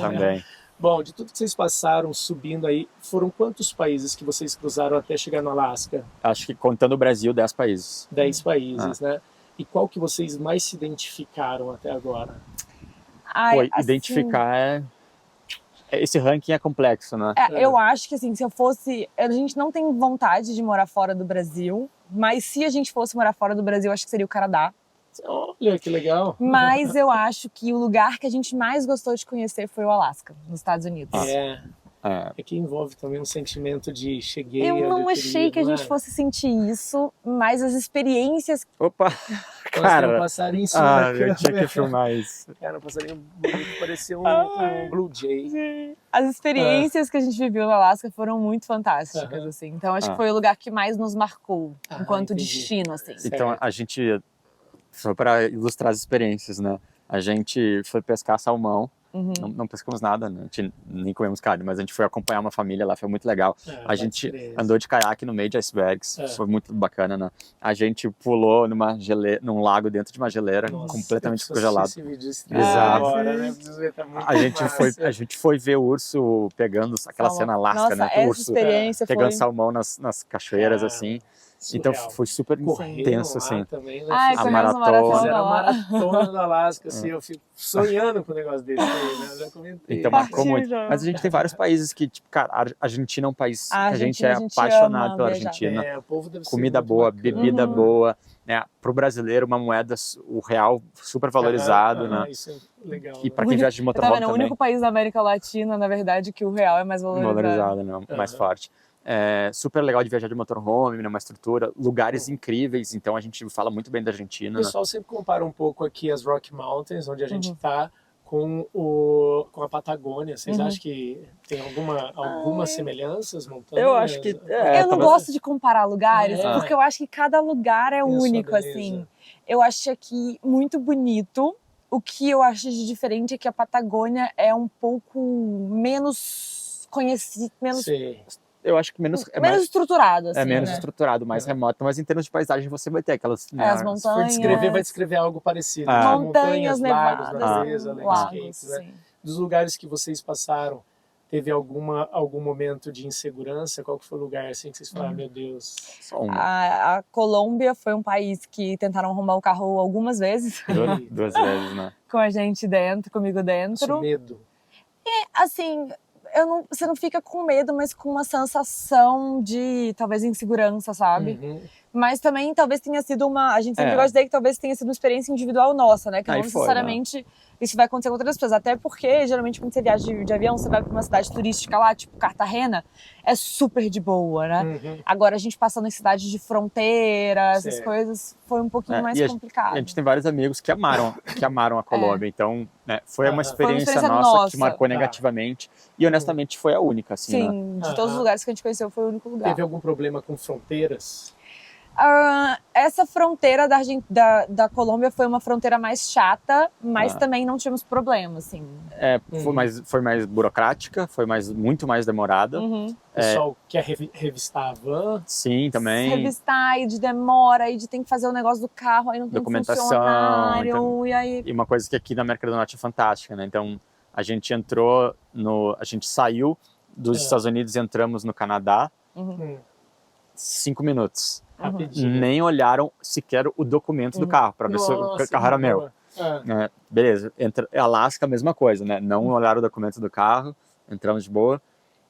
Speaker 2: Também.
Speaker 1: Bom, de tudo que vocês passaram subindo aí, foram quantos países que vocês cruzaram até chegar no Alasca?
Speaker 2: Acho que contando o Brasil, 10 países.
Speaker 1: 10 países, né? E qual que vocês mais se identificaram até agora?
Speaker 2: Identificar esse ranking é complexo, né?
Speaker 3: Eu acho que assim, se eu fosse... A gente não tem vontade de morar fora do Brasil, mas se a gente fosse morar fora do Brasil, acho que seria o Canadá.
Speaker 1: Olha, que legal.
Speaker 3: Mas eu acho que o lugar que a gente mais gostou de conhecer foi o Alasca, nos Estados Unidos.
Speaker 1: É que envolve também um sentimento de cheguei.
Speaker 3: Eu não achei que a gente fosse sentir isso, mas as experiências...
Speaker 2: Opa! Cara,
Speaker 1: um passarinho em cima
Speaker 2: eu tinha que filmar isso.
Speaker 1: Cara, um passarinho bonito, parecia um Blue Jay.
Speaker 3: As experiências que a gente viveu no Alasca foram muito fantásticas, assim. Então acho que foi o lugar que mais nos marcou, enquanto destino, assim.
Speaker 2: Então a gente... Só para ilustrar as experiências, né? A gente foi pescar salmão, não pescamos nada, né? A gente nem comemos carne, mas a gente foi acompanhar uma família lá, foi muito legal. A gente andou de caiaque no meio de icebergs, foi muito bacana, né? A gente pulou num lago dentro de uma geleira, completamente congelado. Exato.
Speaker 1: Agora, né?
Speaker 2: A gente foi ver o urso pegando aquela cena Alasca, né? O urso pegando salmão nas cachoeiras, assim. Então foi super intenso, assim.
Speaker 1: Também, né?
Speaker 3: A maratona.
Speaker 1: Fizeram a maratona do Alasca, assim, eu fico sonhando com o negócio desse aí, né? Eu já comentei.
Speaker 2: Então marcou muito. Mas a gente tem vários países que, tipo, cara, a Argentina é um país que a gente é apaixonado pela Argentina.
Speaker 1: O povo deve ser
Speaker 2: comida boa, bebida boa, né? Pro brasileiro, uma moeda, o real super valorizado, né?
Speaker 1: Isso é legal.
Speaker 2: E para quem viaja de motorhome também.
Speaker 3: O único país da América Latina, na verdade, que o real é mais valorizado.
Speaker 2: Né? Mais forte. É super legal de viajar de motorhome, né? Uma estrutura, lugares incríveis, então a gente fala muito bem da Argentina.
Speaker 1: O pessoal sempre compara um pouco aqui as Rocky Mountains, onde a gente está, com a Patagônia. Vocês acham que tem algumas semelhanças, montanhas?
Speaker 2: Eu acho que...
Speaker 3: eu não gosto de comparar lugares,
Speaker 1: É.
Speaker 3: porque eu acho que cada lugar é
Speaker 1: Tem a sua
Speaker 3: único,
Speaker 1: beleza.
Speaker 3: assim. Eu acho aqui muito bonito. O que eu acho de diferente é que a Patagônia é um pouco menos conhecido, menos
Speaker 1: Sei.
Speaker 2: Eu acho que menos
Speaker 3: estruturado, assim,
Speaker 2: menos
Speaker 3: né?
Speaker 2: estruturado, mais remoto, mas em termos de paisagem você vai ter aquelas... né,
Speaker 3: As
Speaker 1: Se for
Speaker 3: montanhas.
Speaker 1: descrever, vai descrever algo parecido.
Speaker 2: Ah.
Speaker 3: Montanhas,
Speaker 1: lagos,
Speaker 3: nevadas,
Speaker 1: natureza,
Speaker 3: lagos,
Speaker 1: landscapes, né?
Speaker 3: sim.
Speaker 1: Dos lugares que vocês passaram, teve algum momento de insegurança? Qual que foi o lugar assim que vocês falaram, meu Deus?
Speaker 2: só uma.
Speaker 3: A Colômbia foi um país que tentaram arrombar o carro algumas vezes,
Speaker 2: Duas vezes, né?
Speaker 3: com a gente dentro, comigo
Speaker 1: Isso,
Speaker 3: dentro.
Speaker 1: medo.
Speaker 3: Assim, você não fica com medo, mas com uma sensação de, talvez, insegurança, sabe?
Speaker 1: Uhum.
Speaker 3: Mas também talvez tenha sido a gente sempre
Speaker 2: É.
Speaker 3: gosta de dizer que talvez tenha sido uma experiência individual nossa, né? Que
Speaker 2: Aí
Speaker 3: não
Speaker 2: foi,
Speaker 3: necessariamente isso vai acontecer com outras pessoas. Até porque, geralmente, quando você viaja de avião, você vai pra uma cidade turística lá, tipo Cartagena, é super de boa, né?
Speaker 1: Uhum.
Speaker 3: Agora, a gente passando em cidades de fronteira, essas
Speaker 1: Certo.
Speaker 3: coisas, foi um pouquinho mais
Speaker 2: E
Speaker 3: complicado.
Speaker 2: a gente tem vários amigos que amaram a Colômbia, então né, foi uma
Speaker 1: Aham.
Speaker 2: experiência,
Speaker 3: Foi uma experiência
Speaker 2: nossa que
Speaker 3: nossa.
Speaker 2: marcou
Speaker 1: Tá.
Speaker 2: negativamente e honestamente foi a única, assim, né?
Speaker 3: Sim, de todos
Speaker 1: Aham.
Speaker 3: os lugares que a gente conheceu, foi o único lugar.
Speaker 1: Teve algum problema com fronteiras?
Speaker 3: Essa fronteira da Colômbia foi uma fronteira mais chata, mas também não tivemos problema, assim.
Speaker 2: Foi mais burocrática, foi muito mais demorada.
Speaker 3: Uhum.
Speaker 1: O pessoal quer revistar a van?
Speaker 2: Sim, também.
Speaker 3: Revistar, aí de demora, aí de tem que fazer o negócio do carro, aí não tem
Speaker 2: Documentação,
Speaker 3: funcionário,
Speaker 2: então-
Speaker 3: e aí...
Speaker 2: E uma coisa que aqui na América do Norte é fantástica, né? Então, a gente saiu dos Estados Unidos e entramos no Canadá, 5 minutos.
Speaker 1: Rapidinho.
Speaker 2: Nem olharam sequer o documento do carro, para ver se o
Speaker 1: Nossa,
Speaker 2: carro era
Speaker 1: que
Speaker 2: meu.
Speaker 1: boa. Ah,
Speaker 2: É, beleza, Alasca, a mesma coisa, né? Não olharam o documento do carro, entramos de boa.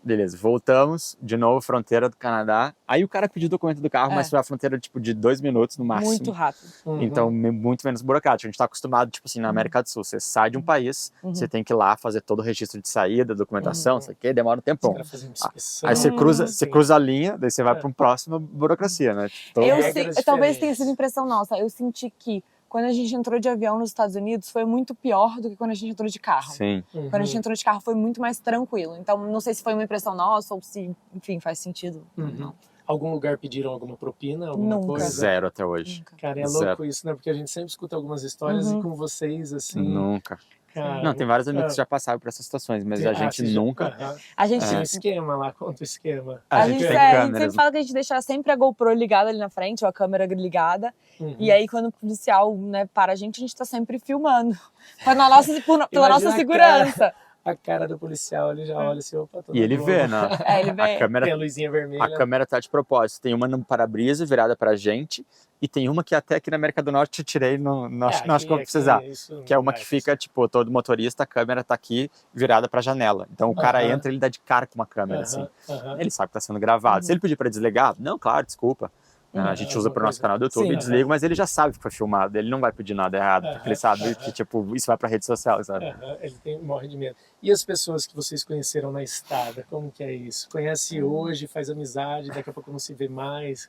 Speaker 2: Beleza, voltamos, de novo, fronteira do Canadá. Aí o cara pediu o documento do carro, mas foi a fronteira, tipo, de 2 minutos no máximo.
Speaker 3: Muito rápido.
Speaker 2: Então, muito menos burocrático. A gente tá acostumado, tipo assim, na América do Sul, você sai de um país, você tem que ir lá fazer todo o registro de saída, documentação, isso aqui, demora um tempão.
Speaker 1: os caras fazem inspeção.
Speaker 2: Aí você
Speaker 1: Sim.
Speaker 2: cruza a linha, daí você vai para uma próxima burocracia, né? Todo-
Speaker 1: regras
Speaker 3: Talvez
Speaker 1: diferentes.
Speaker 3: tenha sido impressão nossa, eu senti que quando a gente entrou de avião nos Estados Unidos foi muito pior do que quando a gente entrou de carro.
Speaker 2: Sim.
Speaker 3: Quando a gente entrou de carro foi muito mais tranquilo. Então, não sei se foi uma impressão nossa ou se, enfim, faz sentido. Não.
Speaker 1: Algum lugar pediram alguma propina, alguma
Speaker 3: Nunca.
Speaker 1: coisa?
Speaker 2: Zero até hoje.
Speaker 3: Nunca.
Speaker 1: Cara, é
Speaker 2: Zero.
Speaker 1: louco isso, né? Porque a gente sempre escuta algumas histórias e com vocês, assim...
Speaker 2: Nunca.
Speaker 1: Cara,
Speaker 2: Não, tem vários amigos que já passaram por essas situações, mas a gente
Speaker 1: vocês já-
Speaker 2: nunca.
Speaker 1: Aham.
Speaker 3: A gente,
Speaker 1: Tem um esquema lá, conta o esquema.
Speaker 2: A gente tem
Speaker 3: a gente
Speaker 2: câmeras.
Speaker 3: sempre fala que a gente deixa sempre a GoPro ligada ali na frente, ou a câmera ligada.
Speaker 1: Uhum.
Speaker 3: E aí, quando o policial, né, para a gente tá sempre filmando. Pela nossa
Speaker 1: Imagina a
Speaker 3: segurança.
Speaker 1: A cara do policial, ele já olha assim, opa, tô
Speaker 2: E ele vê, né?
Speaker 3: Ele vê.
Speaker 2: A
Speaker 1: Tem a
Speaker 2: câmera,
Speaker 1: luzinha vermelha.
Speaker 2: a câmera tá de propósito. Tem uma no para-brisa virada pra gente, e tem uma que até aqui na América do Norte eu tirei, não acho que eu vou precisar.
Speaker 1: Isso
Speaker 2: Que é uma
Speaker 1: não
Speaker 2: que
Speaker 1: vai.
Speaker 2: fica, tipo, todo motorista, a câmera tá aqui virada pra janela. Então o cara
Speaker 1: Aham.
Speaker 2: entra, ele dá de cara com uma câmera, assim.
Speaker 1: Aham.
Speaker 2: Ele sabe que tá sendo gravado. Se ele pedir pra desligar, não, claro, desculpa. A gente usa pro nosso canal do YouTube
Speaker 3: Sim.
Speaker 2: e desliga, mas ele já sabe que foi filmado. Ele não vai pedir nada errado, porque ele sabe que, tipo, isso vai pra rede social, sabe?
Speaker 1: Aham, ele morre de medo. E as pessoas que vocês conheceram na estrada, como que é isso? Conhece hoje, faz amizade, daqui a pouco não se vê mais.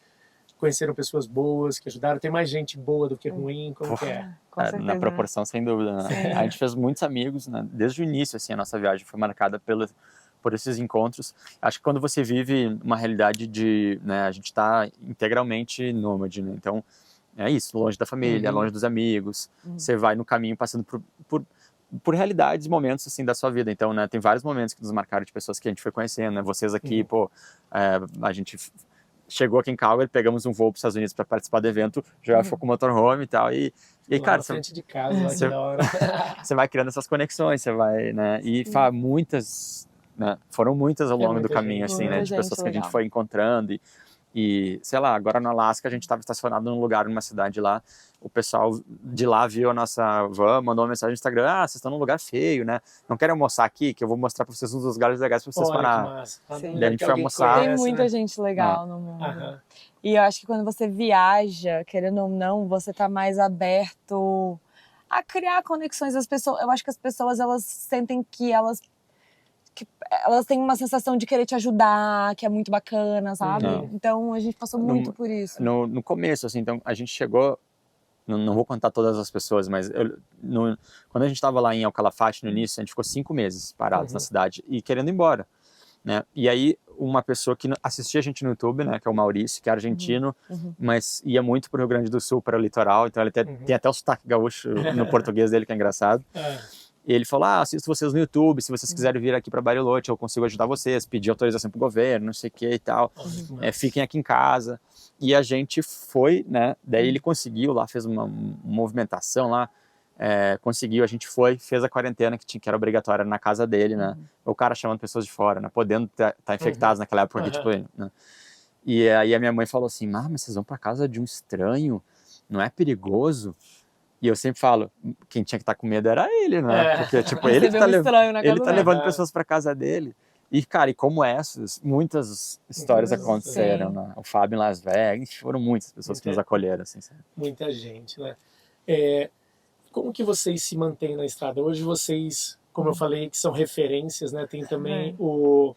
Speaker 1: Conheceram pessoas boas que ajudaram. Tem mais gente boa do que ruim, como que é?
Speaker 3: Com
Speaker 2: É,
Speaker 3: certeza,
Speaker 2: na
Speaker 3: né?
Speaker 2: proporção, sem dúvida. Né? A gente fez muitos amigos, né? Desde o início, assim, a nossa viagem foi marcada por esses encontros. Acho que quando você vive uma realidade de, né, a gente está integralmente nômade, né? Então, é isso, longe da família, longe dos amigos. Você vai no caminho passando por realidades, momentos, assim, da sua vida. Então, né, tem vários momentos que nos marcaram de pessoas que a gente foi conhecendo, né? Vocês aqui, pô, a gente chegou aqui em Calgary, pegamos um voo para os Estados Unidos para participar do evento, já foi com o motorhome e tal, e
Speaker 1: Lá
Speaker 2: cara,
Speaker 1: na frente de casa, lá que
Speaker 2: você-
Speaker 1: da hora.
Speaker 2: você vai criando essas conexões, você vai, né, e muitas, né, foram muitas ao
Speaker 1: É
Speaker 2: longo do
Speaker 1: muita
Speaker 2: caminho,
Speaker 1: gente,
Speaker 2: assim,
Speaker 3: muita
Speaker 2: né, de
Speaker 3: gente
Speaker 2: pessoas que a gente
Speaker 3: legal.
Speaker 2: foi encontrando e, sei lá, agora no Alasca a gente estava estacionado num lugar, numa cidade lá, o pessoal de lá viu a nossa van, mandou uma mensagem no Instagram, vocês estão num lugar feio, né, não querem almoçar aqui, que eu vou mostrar para vocês uns dos lugares legais para vocês
Speaker 1: Olha que
Speaker 2: parar.
Speaker 1: massa.
Speaker 3: Sim.
Speaker 1: Onde
Speaker 2: Daí a
Speaker 1: é
Speaker 2: gente
Speaker 1: que
Speaker 2: foi
Speaker 1: alguém
Speaker 2: almoçar.
Speaker 3: Tem
Speaker 1: conhece,
Speaker 3: muita
Speaker 1: né?
Speaker 3: gente legal no mundo.
Speaker 1: Aham.
Speaker 3: E eu acho que quando você viaja, querendo ou não, você tá mais aberto a criar conexões. As pessoas, eu acho que as pessoas, elas sentem que elas têm uma sensação de querer te ajudar, que é muito bacana, sabe?
Speaker 2: Não.
Speaker 3: Então a gente passou muito por isso.
Speaker 2: No começo, assim, então a gente chegou não vou contar todas as pessoas, mas quando a gente estava lá em El Calafate no início, a gente ficou 5 meses parados na cidade e querendo ir embora, né? E aí uma pessoa que assistia a gente no YouTube, né, que é o Maurício, que é argentino, mas ia muito pro Rio Grande do Sul, para o litoral, então ele tem até o sotaque gaúcho no português dele, que é engraçado. E ele falou, assisto vocês no YouTube, se vocês quiserem vir aqui para Bariloche, eu consigo ajudar vocês, pedir autorização pro governo, não sei o que e tal, fiquem aqui em casa. E a gente foi, né, daí ele conseguiu lá, fez uma movimentação lá, conseguiu, a gente foi, fez a quarentena que era obrigatória na casa dele, né, o cara chamando pessoas de fora, né, podendo estar infectados naquela época, tipo, né. E aí a minha mãe falou assim, mas vocês vão para casa de um estranho, não é perigoso? E eu sempre falo, quem tinha que estar com medo era ele, né? Porque, tipo, ele tá levando pessoas para casa dele. E, cara, e como essas, muitas histórias aconteceram, né? O Fábio em Las Vegas, foram muitas pessoas que nos acolheram, assim.
Speaker 1: Muita gente, né? Como que vocês se mantêm na estrada? Hoje vocês, como eu falei, que são referências, né? Tem também o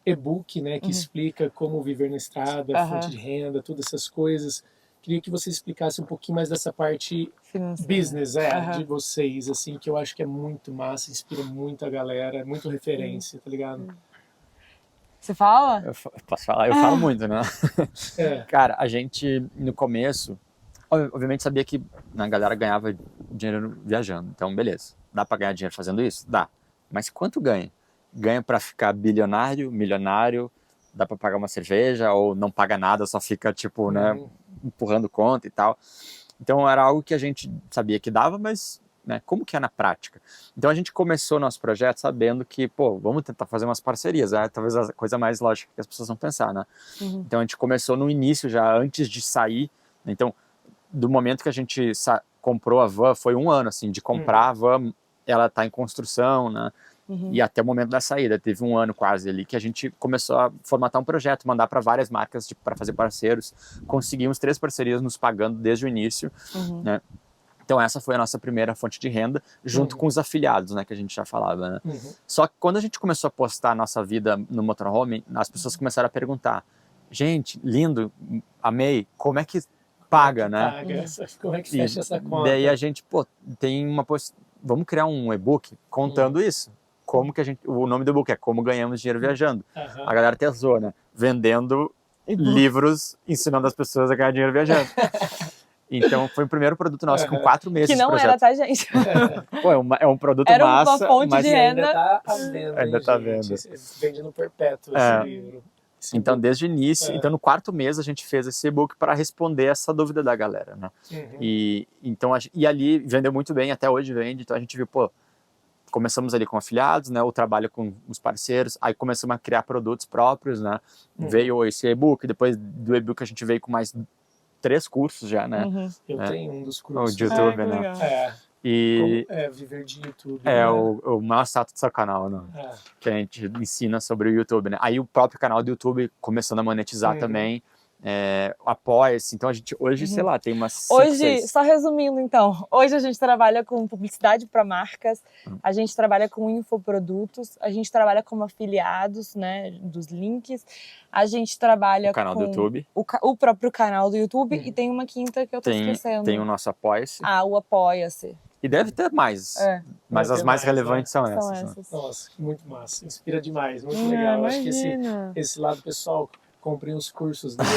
Speaker 1: e-book, né? Que explica como viver na estrada, fonte de renda, todas essas coisas. Queria que você explicasse um pouquinho mais dessa parte business de vocês, assim, que eu acho que é muito massa, inspira muito a galera, é muito referência, tá ligado?
Speaker 3: Você fala?
Speaker 2: Eu posso falar? Eu falo muito, né? Cara, a gente, no começo, obviamente sabia que a galera ganhava dinheiro viajando, então beleza. Dá pra ganhar dinheiro fazendo isso? Dá. Mas quanto ganha? Ganha pra ficar bilionário, milionário, dá pra pagar uma cerveja, ou não paga nada, só fica, tipo, né, empurrando conta e tal. Então era algo que a gente sabia que dava, mas, né, como que é na prática? Então a gente começou nosso projeto sabendo que, pô, vamos tentar fazer umas parcerias, talvez a coisa mais lógica que as pessoas vão pensar, né? Então a gente começou no início já, antes de sair, então do momento que a gente comprou a van, foi 1 ano, assim, de comprar a van, ela tá em construção, né? E até o momento da saída, teve 1 ano quase ali, que a gente começou a formatar um projeto, mandar para várias marcas para fazer parceiros. Conseguimos 3 parcerias nos pagando desde o início, né? Então essa foi a nossa primeira fonte de renda, junto com os afiliados, né, que a gente já falava, né? Só que quando a gente começou a postar a nossa vida no motorhome, as pessoas começaram a perguntar, gente, lindo, amei, como é que paga, né?
Speaker 1: Como é que fecha essa conta?
Speaker 2: Daí a gente, pô, vamos criar um e-book contando isso. Como que o nome do e-book é Como Ganhamos Dinheiro Viajando. A galera tesou, né? Vendendo livros ensinando as pessoas a ganhar dinheiro viajando. Então foi o primeiro produto nosso com 4 meses
Speaker 3: de projeto. Que não era, tá, gente?
Speaker 2: Pô, é um produto
Speaker 3: era
Speaker 2: massa,
Speaker 3: uma fonte
Speaker 2: mas
Speaker 3: de renda.
Speaker 1: Ainda tá vendo. Vende no perpétuo esse livro.
Speaker 2: Então, desde o início, então no 4º mês a gente fez esse e-book para responder essa dúvida da galera, né? E ali vendeu muito bem, até hoje vende, então a gente viu, pô, começamos ali com afiliados, né, o trabalho com os parceiros, aí começamos a criar produtos próprios, né, veio esse e-book, depois do e-book a gente veio com mais 3 cursos já, né.
Speaker 1: Eu tenho um dos cursos.
Speaker 2: O de YouTube, né. E
Speaker 1: viver de YouTube.
Speaker 2: O maior status do seu canal, né? Que a gente ensina sobre o YouTube, né. Aí o próprio canal do YouTube começando a monetizar também, apoia-se. Então a gente hoje, sei lá, tem umas 5,
Speaker 3: Hoje,
Speaker 2: 6.
Speaker 3: só resumindo então, hoje a gente trabalha com publicidade para marcas, a gente trabalha com infoprodutos, a gente trabalha como afiliados, né, dos links, a gente trabalha
Speaker 2: o canal
Speaker 3: com
Speaker 2: do YouTube.
Speaker 3: O próprio canal do YouTube e tem uma quinta que eu tô esquecendo.
Speaker 2: Tem o nosso Apoia-se.
Speaker 3: O Apoia-se.
Speaker 2: E deve ter mais, mas as mais relevantes são essas. Né?
Speaker 1: Nossa, muito massa, inspira demais, muito legal. Acho que esse lado pessoal, comprem os cursos dele,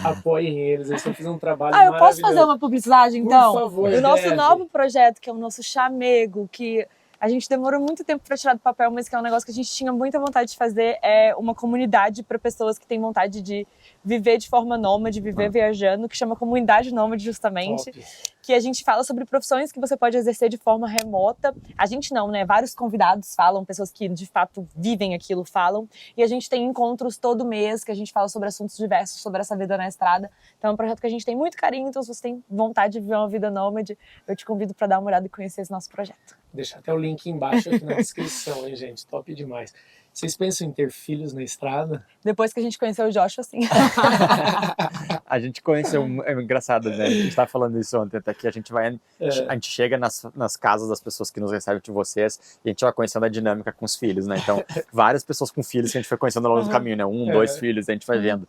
Speaker 1: apoiem eles estão fazendo um trabalho maravilhoso.
Speaker 3: Eu posso fazer uma publicidade então?
Speaker 1: Por favor,
Speaker 3: o nosso novo projeto, que é o nosso chamego, que a gente demorou muito tempo para tirar do papel, mas que é um negócio que a gente tinha muita vontade de fazer, é uma comunidade para pessoas que têm vontade de viver de forma nômade, viver viajando, que chama Comunidade Nômade justamente. Top. Que a gente fala sobre profissões que você pode exercer de forma remota. A gente não, né? Vários convidados falam, pessoas que de fato vivem aquilo falam. E a gente tem encontros todo mês que a gente fala sobre assuntos diversos, sobre essa vida na estrada. Então é um projeto que a gente tem muito carinho, então se você tem vontade de viver uma vida nômade, eu te convido para dar uma olhada e conhecer esse nosso projeto.
Speaker 1: Deixa até o link embaixo aqui na descrição, hein, gente? Top demais. Vocês pensam em ter filhos na estrada?
Speaker 3: Depois que a gente conheceu o Joshua, sim.
Speaker 2: A gente conheceu, é engraçado, né? A gente tava falando isso ontem, até que a gente chega nas casas das pessoas que nos recebem de vocês e a gente vai conhecendo a dinâmica com os filhos, né? Então, várias pessoas com filhos que a gente foi conhecendo ao longo do caminho, né? 1, 2 filhos, a gente vai vendo.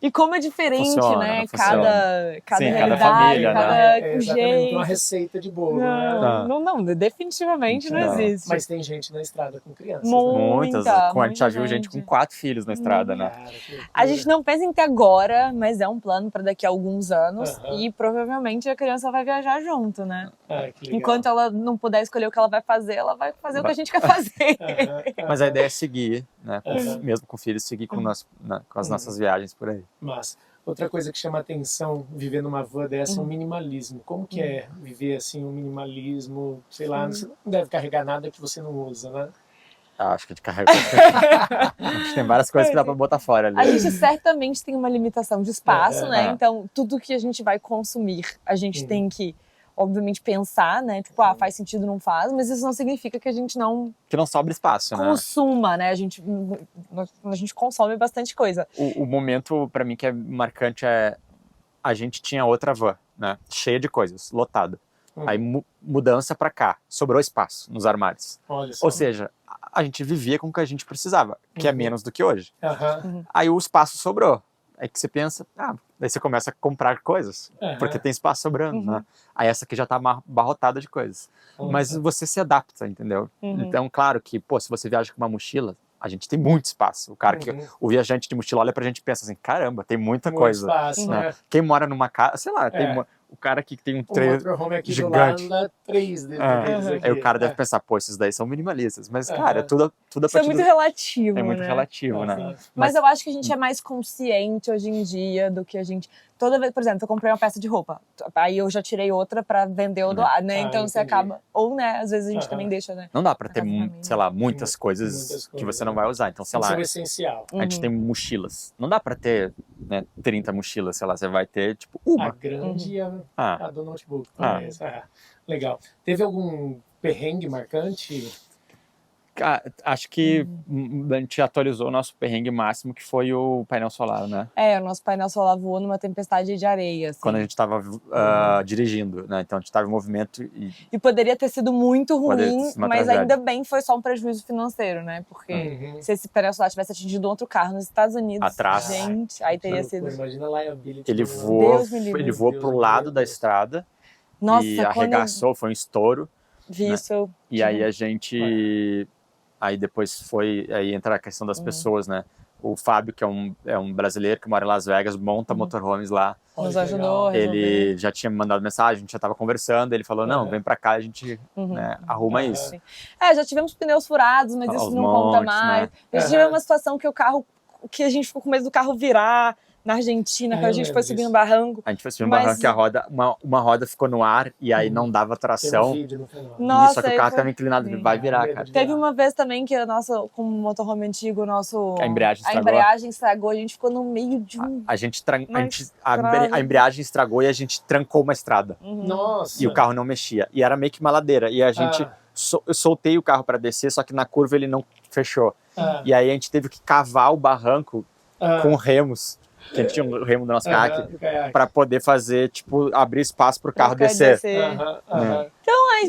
Speaker 3: E como é diferente,
Speaker 2: Funciona,
Speaker 3: né?
Speaker 2: não funciona.
Speaker 3: Cada
Speaker 2: Sim, cada
Speaker 3: realidade,
Speaker 2: família,
Speaker 3: cada
Speaker 2: né?
Speaker 1: Exatamente,
Speaker 3: jeito.
Speaker 1: uma receita de bolo,
Speaker 3: Não,
Speaker 1: né?
Speaker 3: não, definitivamente não
Speaker 2: Não.
Speaker 3: existe.
Speaker 1: Mas tem gente na estrada com crianças,
Speaker 2: Muitas.
Speaker 3: Muita
Speaker 2: A gente já viu gente
Speaker 3: gente.
Speaker 2: com 4 filhos na estrada,
Speaker 1: né?
Speaker 2: né?
Speaker 1: Cara, que loucura.
Speaker 3: A gente não pensa em ter agora, mas é um plano para daqui a alguns anos.
Speaker 1: Aham.
Speaker 3: E provavelmente a criança vai viajar junto, né?
Speaker 1: Ah, que legal.
Speaker 3: Enquanto ela não puder escolher o que ela vai fazer, ela vai fazer o que a gente quer fazer.
Speaker 1: Aham,
Speaker 2: Mas a ideia é seguir, né?
Speaker 1: Aham.
Speaker 2: Mesmo com filhos, seguir com as nossas viagens por aí.
Speaker 1: Mas outra coisa que chama atenção viver numa van dessa é o minimalismo. Como que é viver assim um minimalismo, sei lá, você não deve carregar nada que você não usa, né?
Speaker 2: Acho que a gente carrega. Acho que tem várias coisas que dá pra botar fora ali.
Speaker 3: A gente certamente tem uma limitação de espaço, né?
Speaker 2: É.
Speaker 3: Então, tudo que a gente vai consumir, a gente tem que, obviamente, pensar, né? Tipo, faz sentido, não faz, mas isso não significa que a gente não
Speaker 2: Que não sobra espaço, né?
Speaker 3: consuma, né? A gente consome bastante coisa.
Speaker 2: O momento, pra mim, que é marcante é... A gente tinha outra van, né? Cheia de coisas, lotada. Aí mudança pra cá, sobrou espaço nos armários.
Speaker 1: Olha só.
Speaker 2: Ou seja, a gente vivia com o que a gente precisava, que é menos do que hoje.
Speaker 1: Aham.
Speaker 2: Aí o espaço sobrou. Aí que você pensa, daí você começa a comprar coisas,
Speaker 1: Aham.
Speaker 2: porque tem espaço sobrando, né? Aí essa aqui já tá abarrotada de coisas. Mas você se adapta, entendeu? Então, claro que, pô, se você viaja com uma mochila, a gente tem muito espaço. O cara o viajante de mochila olha pra gente e pensa assim, caramba, tem muita
Speaker 1: Muito
Speaker 2: coisa.
Speaker 1: espaço, né?
Speaker 2: Quem mora numa casa, sei lá, tem o cara aqui que tem um
Speaker 1: O
Speaker 2: trailer
Speaker 1: motorhome aqui
Speaker 2: gigante.
Speaker 1: do lado dá 3 deles aqui.
Speaker 2: Aí o cara deve pensar, pô, esses daí são minimalistas. Mas, cara, é tudo a
Speaker 3: Isso é
Speaker 2: partir
Speaker 3: muito
Speaker 2: do...
Speaker 3: relativo,
Speaker 2: É muito
Speaker 3: né?
Speaker 2: relativo, né?
Speaker 3: Mas eu acho que a gente é mais consciente hoje em dia do que a gente... Toda vez, por exemplo, eu comprei uma peça de roupa, aí eu já tirei outra pra vender ou doar, né? Então você
Speaker 1: entendi.
Speaker 3: acaba... Ou, né, às vezes a gente também deixa, né?
Speaker 2: Não dá pra ter,
Speaker 3: Casa da família.
Speaker 2: sei lá, muitas coisas
Speaker 1: Muitas
Speaker 2: que
Speaker 1: coisas,
Speaker 2: você não vai usar. Então, sei
Speaker 1: Isso
Speaker 2: lá,
Speaker 1: é o essencial.
Speaker 2: a gente tem mochilas. Não dá pra ter, né, 30 mochilas, sei lá, você vai ter, tipo, uma.
Speaker 1: A grande e a do notebook. Legal. Teve algum perrengue marcante?
Speaker 2: Acho que a gente atualizou o nosso perrengue máximo, que foi o painel solar, né?
Speaker 3: É, o nosso painel solar voou numa tempestade de areia, assim.
Speaker 2: Quando a gente tava dirigindo, né? Então a gente tava em movimento
Speaker 3: E poderia ter sido muito
Speaker 2: Poderia ter
Speaker 3: ruim,
Speaker 2: sido uma
Speaker 3: mas
Speaker 2: tragédia.
Speaker 3: ainda bem foi só um prejuízo financeiro, né? Porque se esse painel solar tivesse atingido outro carro nos Estados Unidos,
Speaker 2: Atrás.
Speaker 3: gente, aí teria sido...
Speaker 1: Imagina a liability.
Speaker 2: ele
Speaker 1: do-
Speaker 2: voou,
Speaker 3: Deus me livre.
Speaker 2: ele voou pro lado da estrada
Speaker 3: Nossa,
Speaker 2: e
Speaker 3: quando eu
Speaker 2: arregaçou, foi um estouro.
Speaker 3: vi
Speaker 2: né?
Speaker 3: isso, eu...
Speaker 2: E aí a gente... Aí depois aí entra a questão das pessoas, né? O Fábio, que é um brasileiro que mora em Las Vegas, monta motorhomes lá.
Speaker 1: Olha
Speaker 3: nos
Speaker 1: que
Speaker 3: ajudou a
Speaker 1: legal.
Speaker 3: resolver.
Speaker 2: Ele já tinha me mandado mensagem, a gente já estava conversando, ele falou, não, vem pra cá, a gente né, arruma isso.
Speaker 3: É, já tivemos pneus furados, mas isso
Speaker 2: Aos
Speaker 3: não conta
Speaker 2: montes,
Speaker 3: mais.
Speaker 2: né?
Speaker 3: Já tivemos uma situação que que a gente ficou com medo do carro virar na Argentina, quando a gente
Speaker 1: eu
Speaker 3: foi
Speaker 1: lembro
Speaker 3: subir
Speaker 1: disso.
Speaker 3: um barranco.
Speaker 2: A gente foi subir um
Speaker 3: Mas-
Speaker 2: barranco que a roda, uma roda ficou no ar e aí não dava
Speaker 1: Tem um
Speaker 2: tração.
Speaker 1: vídeo no canal.
Speaker 3: Nossa,
Speaker 2: Só que o
Speaker 3: aí
Speaker 2: carro
Speaker 3: foi-
Speaker 2: estava inclinado, vai virar,
Speaker 1: Medo
Speaker 2: cara.
Speaker 1: de
Speaker 3: Teve
Speaker 1: virar.
Speaker 3: uma vez também que com o motorhome antigo,
Speaker 2: A embreagem estragou.
Speaker 3: embreagem estragou, a gente ficou no meio de um...
Speaker 2: A gente
Speaker 3: estrada.
Speaker 2: a embreagem estragou e a gente trancou uma estrada.
Speaker 1: Nossa.
Speaker 2: E o carro não mexia. E era meio que uma ladeira. E a gente, eu soltei o carro para descer, só que na curva ele não fechou. E aí a gente teve que cavar o barranco com remos. Que a gente tinha um remo do nosso caiaque. Para poder fazer, tipo, abrir espaço pro carro descer.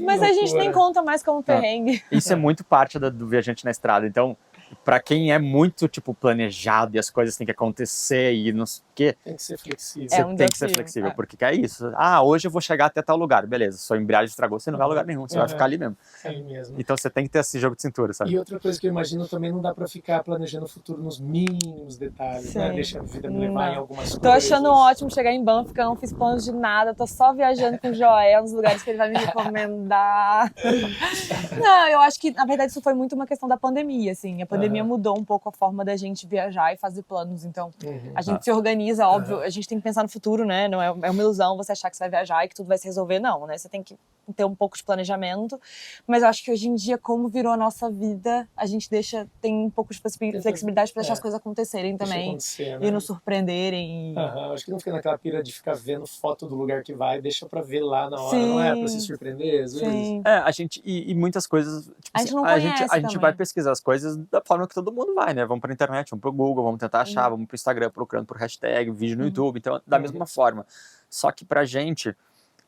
Speaker 3: Mas a gente nem conta mais como perrengue.
Speaker 2: Isso é muito parte do viajante na estrada. Então, para quem é muito, tipo, planejado e as coisas têm que acontecer e não sei o quê,
Speaker 1: Tem que ser flexível.
Speaker 2: você
Speaker 3: um
Speaker 2: tem que ser
Speaker 3: desafio.
Speaker 2: flexível, porque é isso. Hoje eu vou chegar até tal lugar, beleza. Sua embreagem estragou, você não vai a lugar nenhum, você vai ficar ali mesmo.
Speaker 1: Ali mesmo.
Speaker 2: Então você tem que ter esse jogo de cintura, sabe?
Speaker 1: E outra coisa que eu imagino também, não dá pra ficar planejando o futuro nos mínimos detalhes, né?
Speaker 3: Sim.
Speaker 1: Deixa a vida me levar
Speaker 3: Não.
Speaker 1: em algumas coisas.
Speaker 3: Tô achando ótimo chegar em Banff, que eu não fiz planos de nada, tô só viajando com o Joel nos lugares que ele vai me recomendar. Não, eu acho que, na verdade, isso foi muito uma questão da pandemia, assim. A pandemia mudou um pouco a forma da gente viajar e fazer planos, então a gente se organiza, óbvio, a gente tem que pensar no futuro, né? Não é uma ilusão você achar que você vai viajar e que tudo vai se resolver, não, né? Você tem que ter um pouco de planejamento, mas eu acho que hoje em dia, como virou a nossa vida, a gente tem um pouco de flexibilidade para deixar as coisas acontecerem
Speaker 1: Deixa
Speaker 3: também
Speaker 1: acontecer, né?
Speaker 3: e nos surpreenderem.
Speaker 1: Acho que não fica naquela pira de ficar vendo foto do lugar que vai, deixa pra ver lá na hora, não é? Pra se surpreender, às vezes.
Speaker 3: Sim.
Speaker 2: A gente, e muitas coisas, tipo,
Speaker 3: A gente
Speaker 2: assim,
Speaker 3: não
Speaker 2: a gente
Speaker 3: conhece
Speaker 2: vai
Speaker 3: também.
Speaker 2: pesquisar as coisas da forma que todo mundo vai, né? Vamos pra internet, vamos pro Google, vamos tentar achar, vamos pro Instagram procurando por hashtag, vídeo no YouTube, então da mesma forma. Só que pra gente,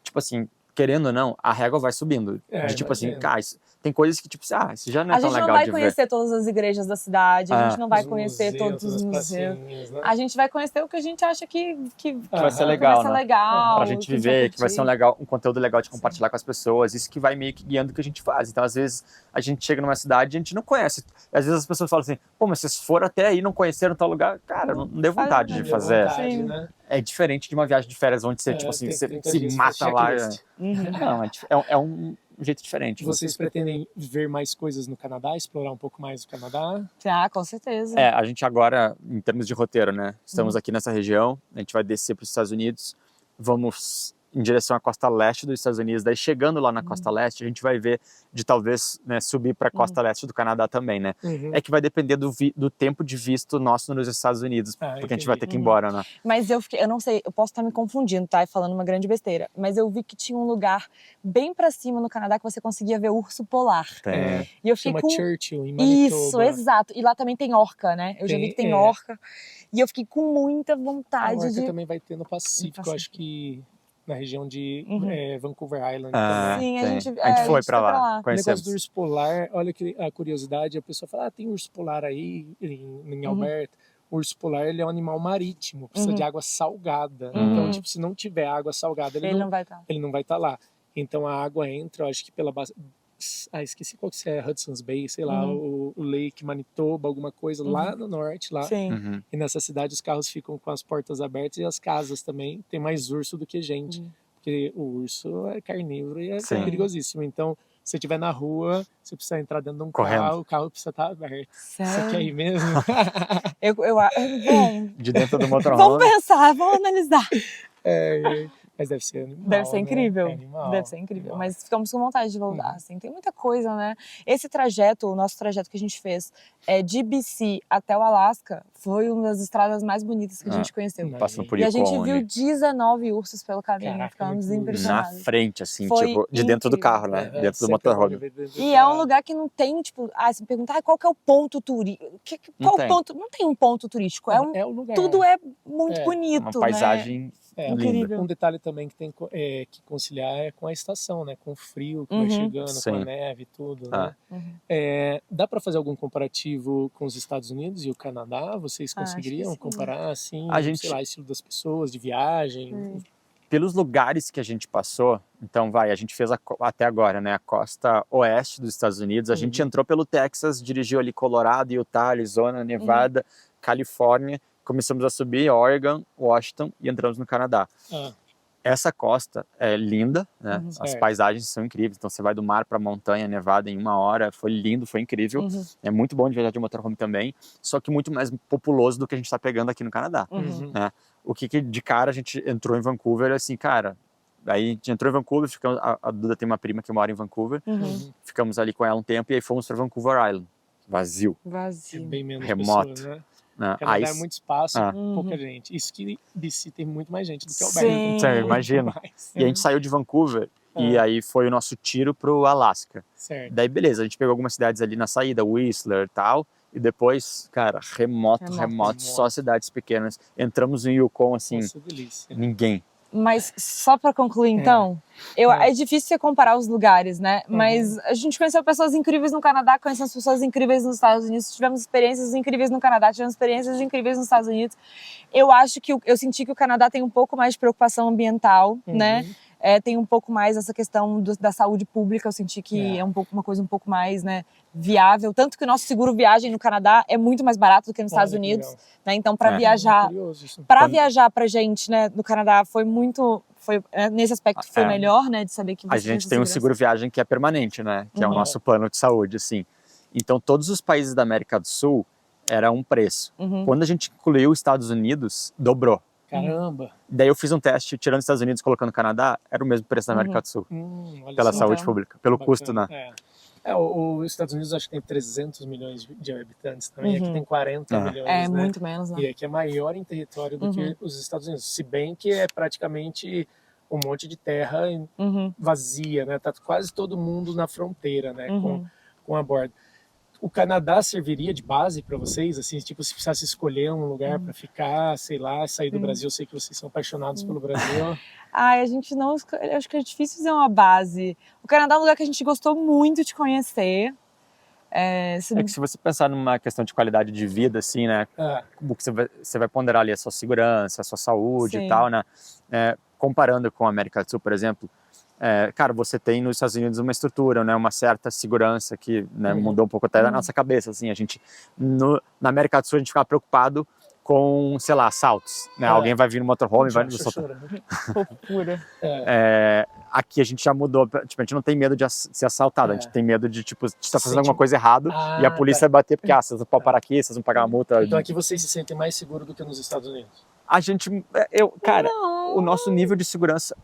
Speaker 2: tipo assim, querendo ou não, a régua vai subindo.
Speaker 1: É,
Speaker 2: de tipo assim,
Speaker 1: imagino.
Speaker 2: cara, tem coisas que tipo, isso já não é
Speaker 3: A
Speaker 2: tão
Speaker 3: gente não
Speaker 2: legal
Speaker 3: vai
Speaker 2: de ver.
Speaker 3: conhecer todas as igrejas da cidade, a gente não vai
Speaker 1: Os
Speaker 3: conhecer
Speaker 1: museus,
Speaker 3: todos os
Speaker 1: as
Speaker 3: museus.
Speaker 1: pracinhas, né?
Speaker 3: A gente vai conhecer o que a gente acha que
Speaker 2: vai ser
Speaker 1: Aham.
Speaker 2: legal,
Speaker 3: vai ser
Speaker 2: né?
Speaker 3: legal,
Speaker 2: Pra gente
Speaker 3: que a vai
Speaker 2: viver, que vai ser
Speaker 3: curtir.
Speaker 2: um conteúdo legal de compartilhar com as pessoas. Isso que vai meio que guiando o que a gente faz. Então, às vezes, a gente chega numa cidade e a gente não conhece. Às vezes as pessoas falam assim, pô, mas vocês foram até aí e não conheceram tal lugar. Cara, não deu vontade
Speaker 3: Não
Speaker 2: de
Speaker 3: deu
Speaker 2: fazer.
Speaker 1: Vontade,
Speaker 3: Sim.
Speaker 1: né?
Speaker 2: É diferente de uma viagem de férias onde você, tipo assim,
Speaker 1: Tem
Speaker 2: você
Speaker 1: 30
Speaker 2: se
Speaker 1: dias,
Speaker 2: mata lá.
Speaker 1: checklist.
Speaker 2: Não, é um jeito diferente.
Speaker 1: Vocês pretendem ver mais coisas no Canadá, explorar um pouco mais o Canadá?
Speaker 3: Ah, com certeza.
Speaker 2: A gente agora, em termos de roteiro, né? Estamos aqui nessa região, a gente vai descer para os Estados Unidos, vamos em direção à costa leste dos Estados Unidos, daí chegando lá na costa leste, a gente vai ver de talvez, né, subir para a costa leste do Canadá também, né? É que vai depender do tempo de visto nosso nos Estados Unidos, porque a gente vai ter que ir embora, né?
Speaker 3: Mas eu não sei, eu posso estar me confundindo, tá? E falando uma grande besteira. Mas eu vi que tinha um lugar bem pra cima no Canadá que você conseguia ver urso polar.
Speaker 2: Tem.
Speaker 3: E eu fiquei
Speaker 1: Chama
Speaker 3: com...
Speaker 1: Churchill, em Manitoba.
Speaker 3: Isso, exato. E lá também tem orca, né? Eu já vi que tem orca. E eu fiquei com muita
Speaker 1: A
Speaker 3: vontade
Speaker 1: orca
Speaker 3: de...
Speaker 1: também vai ter no Pacífico, acho que na região de Vancouver Island
Speaker 3: Sim,
Speaker 1: também.
Speaker 3: a gente
Speaker 2: foi pra lá,
Speaker 1: O negócio
Speaker 2: conhecemos.
Speaker 1: do urso polar, olha que a curiosidade, a pessoa fala, tem urso polar aí em Alberta. O urso polar, ele é um animal marítimo, precisa de água salgada. Então, tipo, se não tiver água salgada, ele não vai estar lá. Então, a água entra, eu acho que pela base... esqueci qual que é, Hudson's Bay, sei lá, o Lake Manitoba, alguma coisa lá no norte, lá.
Speaker 3: Sim.
Speaker 1: E nessa cidade os carros ficam com as portas abertas e as casas também. Tem mais urso do que gente. Porque o urso é carnívoro e é perigosíssimo. Então, se você estiver na rua, você precisa entrar dentro de um carro, o carro precisa estar aberto.
Speaker 3: Sério?
Speaker 1: Você quer ir mesmo?
Speaker 3: Bom,
Speaker 2: De dentro do motorhome.
Speaker 3: vamos pensar, vamos analisar.
Speaker 1: Mas deve ser animal,
Speaker 3: Deve ser
Speaker 1: né?
Speaker 3: incrível.
Speaker 1: É animal,
Speaker 3: Deve ser incrível.
Speaker 1: animal.
Speaker 3: Mas ficamos com vontade de voltar. Assim, tem muita coisa, né? Esse trajeto, o nosso trajeto que a gente fez de BC até o Alasca, foi uma das estradas mais bonitas que a gente conheceu.
Speaker 2: Passando por
Speaker 3: E a gente
Speaker 2: Yukon,
Speaker 3: viu 19 ursos pelo caminho.
Speaker 1: Caraca,
Speaker 3: Ficamos
Speaker 1: muito
Speaker 3: impressionados.
Speaker 2: na frente, assim,
Speaker 3: Foi
Speaker 2: tipo, de dentro do
Speaker 3: incrível.
Speaker 2: carro, né? Dentro do
Speaker 1: Sempre
Speaker 2: motorhome.
Speaker 1: pode ver dentro do
Speaker 3: E é um
Speaker 1: carro.
Speaker 3: lugar que não tem, tipo, se me perguntar qual que é o ponto turístico. Qual
Speaker 2: tem.
Speaker 3: ponto? Não tem um ponto turístico.
Speaker 1: É o lugar.
Speaker 3: Tudo é muito
Speaker 2: Uma
Speaker 3: bonito,
Speaker 2: paisagem linda.
Speaker 3: Incrível.
Speaker 1: Um detalhe também que tem que conciliar é com a estação, né? Com o frio que vai chegando,
Speaker 2: Sim.
Speaker 1: com a neve e tudo, né? Dá para fazer algum comparativo com os Estados Unidos e o Canadá? Vocês conseguiriam
Speaker 3: sim.
Speaker 1: comparar, assim,
Speaker 2: A gente-
Speaker 1: sei lá, estilo das pessoas, de viagem?
Speaker 2: Pelos lugares que a gente passou, então a gente fez até agora, né, a costa oeste dos Estados Unidos, a gente entrou pelo Texas, dirigiu ali Colorado, Utah, Arizona, Nevada, Califórnia, começamos a subir Oregon, Washington e entramos no Canadá. Essa costa é linda, né? As
Speaker 1: Certo.
Speaker 2: paisagens são incríveis, então você vai do mar para a montanha, Nevada em 1 hora, foi lindo, foi incrível. É muito bom de viajar de motorhome também, só que muito mais populoso do que a gente está pegando aqui no Canadá, né? O que de cara a gente entrou em Vancouver, assim, cara, aí a gente entrou em Vancouver, a Duda tem uma prima que mora em Vancouver, ficamos ali com ela um tempo e aí fomos para Vancouver Island, vazio.
Speaker 1: É
Speaker 3: Vazio.
Speaker 1: bem menos
Speaker 2: Remoto.
Speaker 1: pessoas, né?
Speaker 2: Né?
Speaker 1: O Canadá
Speaker 2: Aí,
Speaker 1: é muito espaço, pouca gente. Isso que BC tem muito mais gente do que Alberta.
Speaker 3: Sim.
Speaker 2: Você imagina. E a gente saiu de Vancouver e aí foi o nosso tiro pro Alasca.
Speaker 1: Certo.
Speaker 2: Daí, beleza, a gente pegou algumas cidades ali na saída, Whistler e tal, e depois, cara, remoto, só cidades pequenas. Entramos em Yukon, assim,
Speaker 1: Nossa, delícia.
Speaker 2: ninguém.
Speaker 3: Mas só pra concluir, então, é difícil você comparar os lugares, né? Mas a gente conheceu pessoas incríveis no Canadá, conhecemos pessoas incríveis nos Estados Unidos, tivemos experiências incríveis no Canadá, tivemos experiências incríveis nos Estados Unidos. Eu acho que eu senti que o Canadá tem um pouco mais de preocupação ambiental, né? Tem um pouco mais essa questão da saúde pública, eu senti que é uma coisa um pouco mais, né, viável. Tanto que o nosso seguro viagem no Canadá é muito mais barato do que nos Estados Unidos. Né? Então, para viajar, viajar pra gente, né, no Canadá nesse aspecto foi melhor, né, de saber que
Speaker 2: a gente tem um seguro viagem que é permanente, né, que é o nosso plano de saúde, assim. Então, todos os países da América do Sul era um preço. Quando a gente incluiu os Estados Unidos, dobrou.
Speaker 1: Caramba!
Speaker 2: Daí eu fiz um teste, tirando os Estados Unidos e colocando o Canadá, era o mesmo preço da América do Sul. Pela saúde pública, pelo custo, né?
Speaker 1: Os Estados Unidos acho que tem 300 milhões de habitantes também, aqui tem 40 milhões,
Speaker 3: né?
Speaker 1: muito
Speaker 3: menos, né?
Speaker 1: E aqui é maior em território do que os Estados Unidos, se bem que é praticamente um monte de terra vazia, né? Tá quase todo mundo na fronteira, né? Com a borda. O Canadá serviria de base para vocês, assim, tipo, se precisasse escolher um lugar para ficar, sei lá, sair do Brasil, eu sei que vocês são apaixonados pelo Brasil.
Speaker 3: Ai, a gente não... Eu acho que é difícil dizer uma base. O Canadá é um lugar que a gente gostou muito de conhecer.
Speaker 2: É que se você pensar numa questão de qualidade de vida, assim, né? Como que você vai ponderar ali a sua segurança, a sua saúde e tal, né? Comparando com a América do Sul, por exemplo, cara, você tem nos Estados Unidos uma estrutura, né? Uma certa segurança que, né, mudou um pouco até da nossa cabeça, assim. A gente, na América do Sul, a gente ficava preocupado com, sei lá, assaltos, né? Alguém vai vir no motorhome e vai nos assaltar.
Speaker 3: Fofura.
Speaker 2: Aqui a gente já mudou, tipo, a gente não tem medo de ser assaltado, a gente tem medo de, tipo, de estar fazendo alguma coisa errada e a polícia vai bater porque, vocês não podem parar aqui, vocês vão pagar uma multa.
Speaker 1: Então aqui vocês se sentem mais seguros do que nos Estados Unidos?
Speaker 2: A gente, cara, o nosso nível de segurança...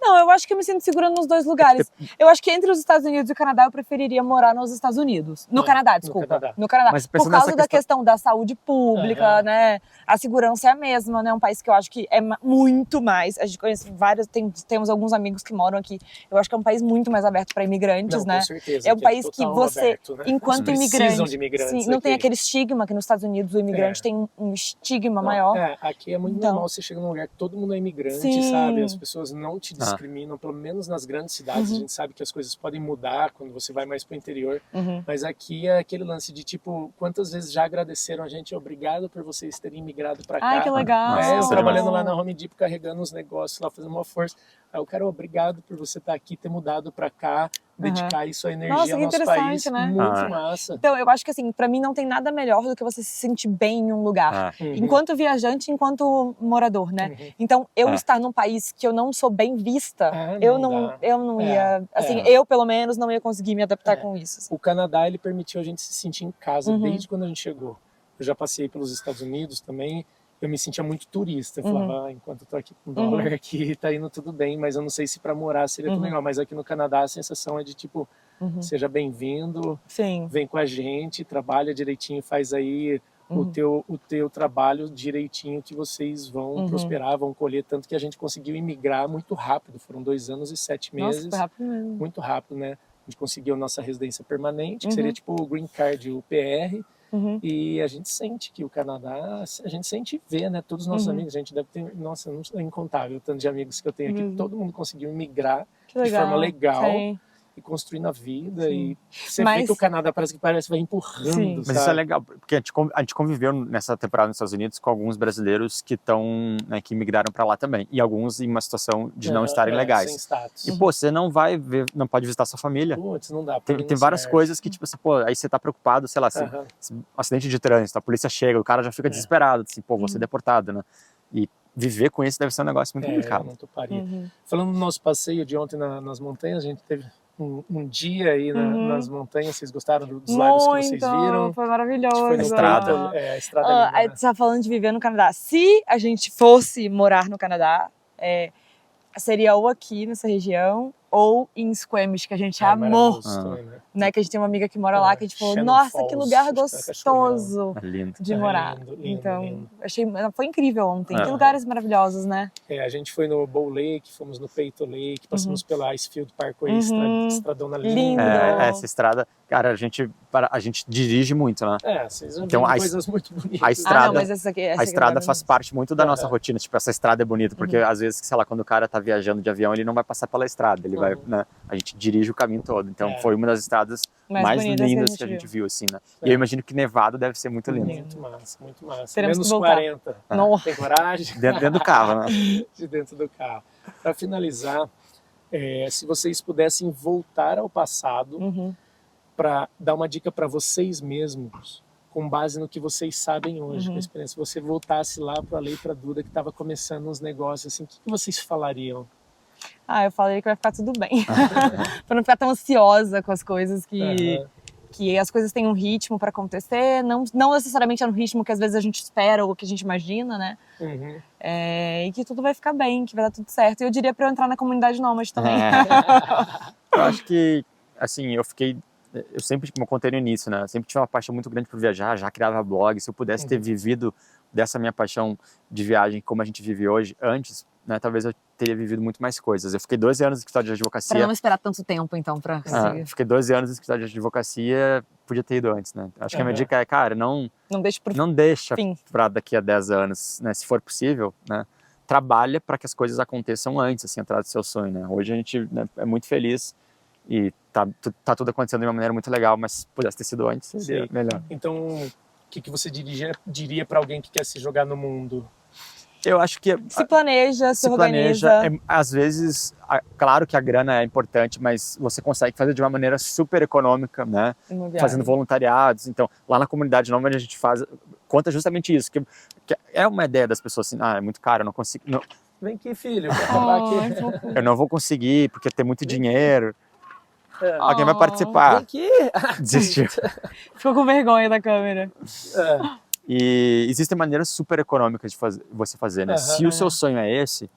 Speaker 3: Não, eu acho que eu me sinto segura nos dois lugares. Eu acho que entre os Estados Unidos e o Canadá eu preferiria morar nos Estados Unidos. No Canadá, desculpa. No Canadá.
Speaker 2: Mas
Speaker 3: por causa da questão da saúde pública, né? A segurança é a mesma, né? Um país que eu acho que é muito mais. A gente conhece vários, temos alguns amigos que moram aqui. Eu acho que é um país muito mais aberto para imigrantes, né?
Speaker 1: Com certeza.
Speaker 3: É um país que você,
Speaker 1: aberto, né?
Speaker 3: enquanto
Speaker 1: precisam
Speaker 3: imigrante,
Speaker 1: de imigrantes
Speaker 3: não tem aquele estigma que nos Estados Unidos o imigrante tem um estigma maior.
Speaker 1: Aqui é muito normal você chegar num lugar que todo mundo é imigrante, sabe? As pessoas não te discriminam, pelo menos nas grandes cidades. A gente sabe que as coisas podem mudar quando você vai mais pro interior, mas aqui é aquele lance de tipo, quantas vezes já agradeceram a gente, obrigado por vocês terem migrado para cá.
Speaker 3: Ai, que legal.
Speaker 1: Eu trabalhando lá na Home Depot, carregando os negócios lá, fazendo uma força. Aí o cara, obrigado por você estar aqui, ter mudado para cá, dedicar isso à energia ao nosso país.
Speaker 3: Né?
Speaker 1: Muito massa.
Speaker 3: Então, eu acho que assim, para mim não tem nada melhor do que você se sentir bem em um lugar. Enquanto viajante, enquanto morador, né? Então, eu estar num país que eu não sou bem vista, eu não ia... Assim, eu pelo menos não ia conseguir me adaptar com isso. Assim.
Speaker 1: O Canadá, ele permitiu a gente se sentir em casa desde quando a gente chegou. Eu já passei pelos Estados Unidos também. Eu me sentia muito turista, eu falava, enquanto eu tô aqui com dólar aqui, tá indo tudo bem, mas eu não sei se para morar seria tão legal. Mas aqui no Canadá a sensação é de tipo, seja bem-vindo, vem com a gente, trabalha direitinho, faz aí o teu trabalho direitinho que vocês vão prosperar, vão colher, tanto que a gente conseguiu imigrar muito rápido, foram 2 anos e 7 meses.
Speaker 3: Nossa, foi rápido mesmo.
Speaker 1: Muito rápido, né? A gente conseguiu a nossa residência permanente, que seria tipo o Green Card, o PR, e a gente sente que o Canadá, a gente sente e vê, né? Todos os nossos amigos, a gente deve ter, nossa, não é incontável o tanto de amigos que eu tenho aqui, todo mundo conseguiu imigrar de forma legal e construindo a vida. E você vê que o Canadá parece que vai empurrando.
Speaker 2: Mas isso é legal, porque a gente conviveu nessa temporada nos Estados Unidos com alguns brasileiros que estão, né, que migraram para lá também, e alguns em uma situação de não estarem legais.
Speaker 1: Sem status.
Speaker 2: E pô, você não vai ver, não pode visitar sua família.
Speaker 1: Putz, não dá.
Speaker 2: Tem várias coisas que tipo assim, pô, aí você tá preocupado, sei lá, acidente de trânsito, a polícia chega, o cara já fica desesperado, assim, pô, vou ser deportado, né? E viver com isso deve ser um negócio muito complicado.
Speaker 1: Eu não toparia. Falando do nosso passeio de ontem nas montanhas, a gente teve um dia aí nas montanhas. Vocês gostaram dos lagos que vocês viram?
Speaker 3: Foi maravilhoso.
Speaker 1: Foi
Speaker 2: a estrada.
Speaker 1: A estrada linda,
Speaker 3: né? Você tá falando de viver no Canadá. Se a gente fosse morar no Canadá, seria ou aqui nessa região ou em Squamish, que a gente amou. Né? Que a gente tem uma amiga que mora lá, que a gente falou, nossa, que lugar gostoso de morar. Então, foi incrível ontem. Que lugares maravilhosos, né?
Speaker 1: A gente foi no Bow Lake, fomos no Peyto Lake, passamos pela Icefield Parkway, estradona linda.
Speaker 2: Essa estrada, cara, a gente dirige muito, né?
Speaker 1: Vocês vão então, coisas muito bonitas.
Speaker 2: A estrada,
Speaker 3: mas essa
Speaker 2: estrada faz parte muito da nossa rotina. Tipo, essa estrada é bonita, porque às vezes, sei lá, quando o cara tá viajando de avião, ele não vai passar pela estrada, ele vai, né? A gente dirige o caminho todo. Então, foi uma das estradas mais lindas que a gente viu, assim, né? E eu imagino que Nevado deve ser muito lindo.
Speaker 1: Muito massa, muito massa.
Speaker 3: Teremos
Speaker 1: Menos
Speaker 3: que voltar.
Speaker 1: 40. Tem coragem?
Speaker 2: Dentro do carro, né?
Speaker 1: De dentro do carro. Para finalizar, se vocês pudessem voltar ao passado para dar uma dica para vocês mesmos, com base no que vocês sabem hoje, com a experiência, se você voltasse lá para a Lei, para a Duda, que estava começando uns negócios, assim, o que vocês falariam?
Speaker 3: Eu falei que vai ficar tudo bem. Pra não ficar tão ansiosa com as coisas, que as coisas têm um ritmo para acontecer, não necessariamente é no ritmo que às vezes a gente espera ou que a gente imagina, né? E que tudo vai ficar bem, que vai dar tudo certo. E eu diria para eu entrar na comunidade nômade também.
Speaker 2: Eu acho que, assim, eu sempre, como eu contei no início, né? Eu sempre tive uma paixão muito grande por viajar, já criava blog. Se eu pudesse ter vivido dessa minha paixão de viagem como a gente vive hoje, antes, né, talvez eu teria vivido muito mais coisas. Eu fiquei 12 anos no escritório de advocacia.
Speaker 3: Para não esperar tanto tempo, então, para conseguir.
Speaker 2: Fiquei 12 anos no escritório de advocacia podia ter ido antes, né? Acho que a minha dica é, cara, não deixa
Speaker 3: fim.
Speaker 2: para daqui a 10 anos, né? Se for possível, né? Trabalha para que as coisas aconteçam antes, assim, atrás do seu sonho, né? Hoje a gente, né, é muito feliz e tá tudo acontecendo de uma maneira muito legal, mas se pudesse ter sido antes, seria melhor.
Speaker 1: Então, o que você diria para alguém que quer se jogar no mundo?
Speaker 2: Eu acho que
Speaker 3: se planeja, se organiza.
Speaker 2: Às vezes, claro que a grana é importante, mas você consegue fazer de uma maneira super econômica, né? Fazendo voluntariados. Então, lá na comunidade nômade a gente conta justamente isso, que é uma ideia das pessoas assim, é muito caro, eu não consigo. Não.
Speaker 1: Vem aqui, filho, quer falar aqui?
Speaker 2: Eu não vou conseguir porque tem muito dinheiro. Alguém vai participar.
Speaker 1: Vem aqui.
Speaker 2: Desistiu.
Speaker 3: Ficou com vergonha da câmera.
Speaker 2: E existem maneiras super econômicas de você fazer, né? Se o seu sonho é esse,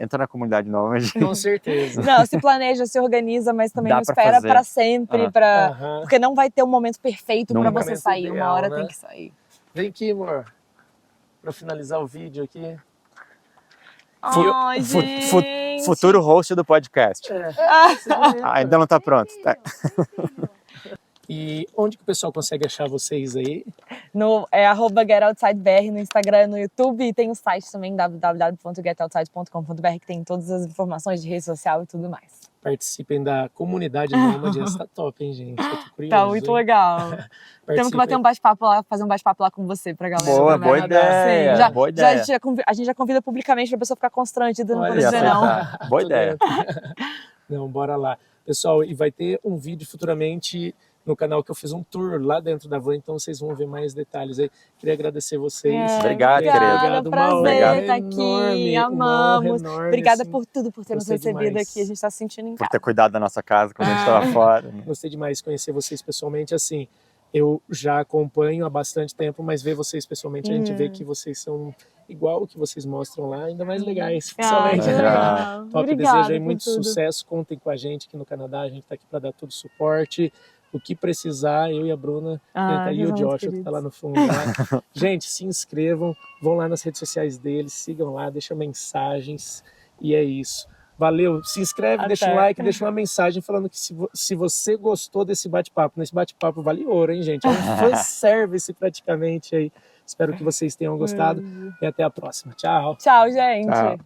Speaker 2: entra na comunidade nômade.
Speaker 1: Com certeza.
Speaker 3: Não, se planeja, se organiza, mas também não espera para sempre, porque não vai ter um momento perfeito para você sair.
Speaker 1: Ideal,
Speaker 3: uma hora
Speaker 1: né?
Speaker 3: tem que sair.
Speaker 1: Vem aqui, amor. Para finalizar o vídeo aqui.
Speaker 3: Ai, gente.
Speaker 2: Futuro host do podcast. Ainda não tá pronto. Tá?
Speaker 1: E onde que o pessoal consegue achar vocês aí?
Speaker 3: É @GetOutsideBR no Instagram, no YouTube, e tem o site também, www.getoutside.com.br, que tem todas as informações de rede social e tudo mais.
Speaker 1: Participem da comunidade nômade, essa tá top, hein, gente? Eu tô curioso,
Speaker 3: tá muito legal. Temos que bater um bate-papo lá, fazer um bate-papo lá com você pra galera.
Speaker 2: Boa ideia. Boa ideia.
Speaker 3: A gente já convida publicamente pra pessoa ficar constrangida, não pode dizer não.
Speaker 2: Boa ideia.
Speaker 1: Não, bora lá. Pessoal, e vai ter um vídeo futuramente no canal que eu fiz um tour lá dentro da van, então vocês vão ver mais detalhes aí. Queria agradecer vocês.
Speaker 2: Obrigado, querido.
Speaker 3: Obrigada, prazer estar aqui,
Speaker 1: enorme,
Speaker 3: amamos. Obrigada
Speaker 1: assim,
Speaker 3: por tudo, por ter nos recebido aqui, a gente está se sentindo em casa.
Speaker 2: Por ter cuidado da nossa casa quando a gente estava fora.
Speaker 1: Gostei demais de conhecer vocês pessoalmente, assim, eu já acompanho há bastante tempo, mas ver vocês pessoalmente, a gente vê que vocês são igual o que vocês mostram lá, ainda mais legais, pessoalmente.
Speaker 3: Legal.
Speaker 1: Top, desejo aí muito sucesso, contem com a gente aqui no Canadá, a gente tá aqui para dar todo o suporte. O que precisar, eu e a Bruna, e o Joshua que tá lá no fundo. Lá. Gente, se inscrevam, vão lá nas redes sociais deles, sigam lá, deixam mensagens, e é isso. Valeu, se inscreve, deixa um like, deixa uma mensagem falando que se você gostou desse bate-papo, nesse bate-papo vale ouro, hein, gente? É um fanservice praticamente aí. Espero que vocês tenham gostado e até a próxima. Tchau.
Speaker 3: Tchau, gente.
Speaker 2: Tchau.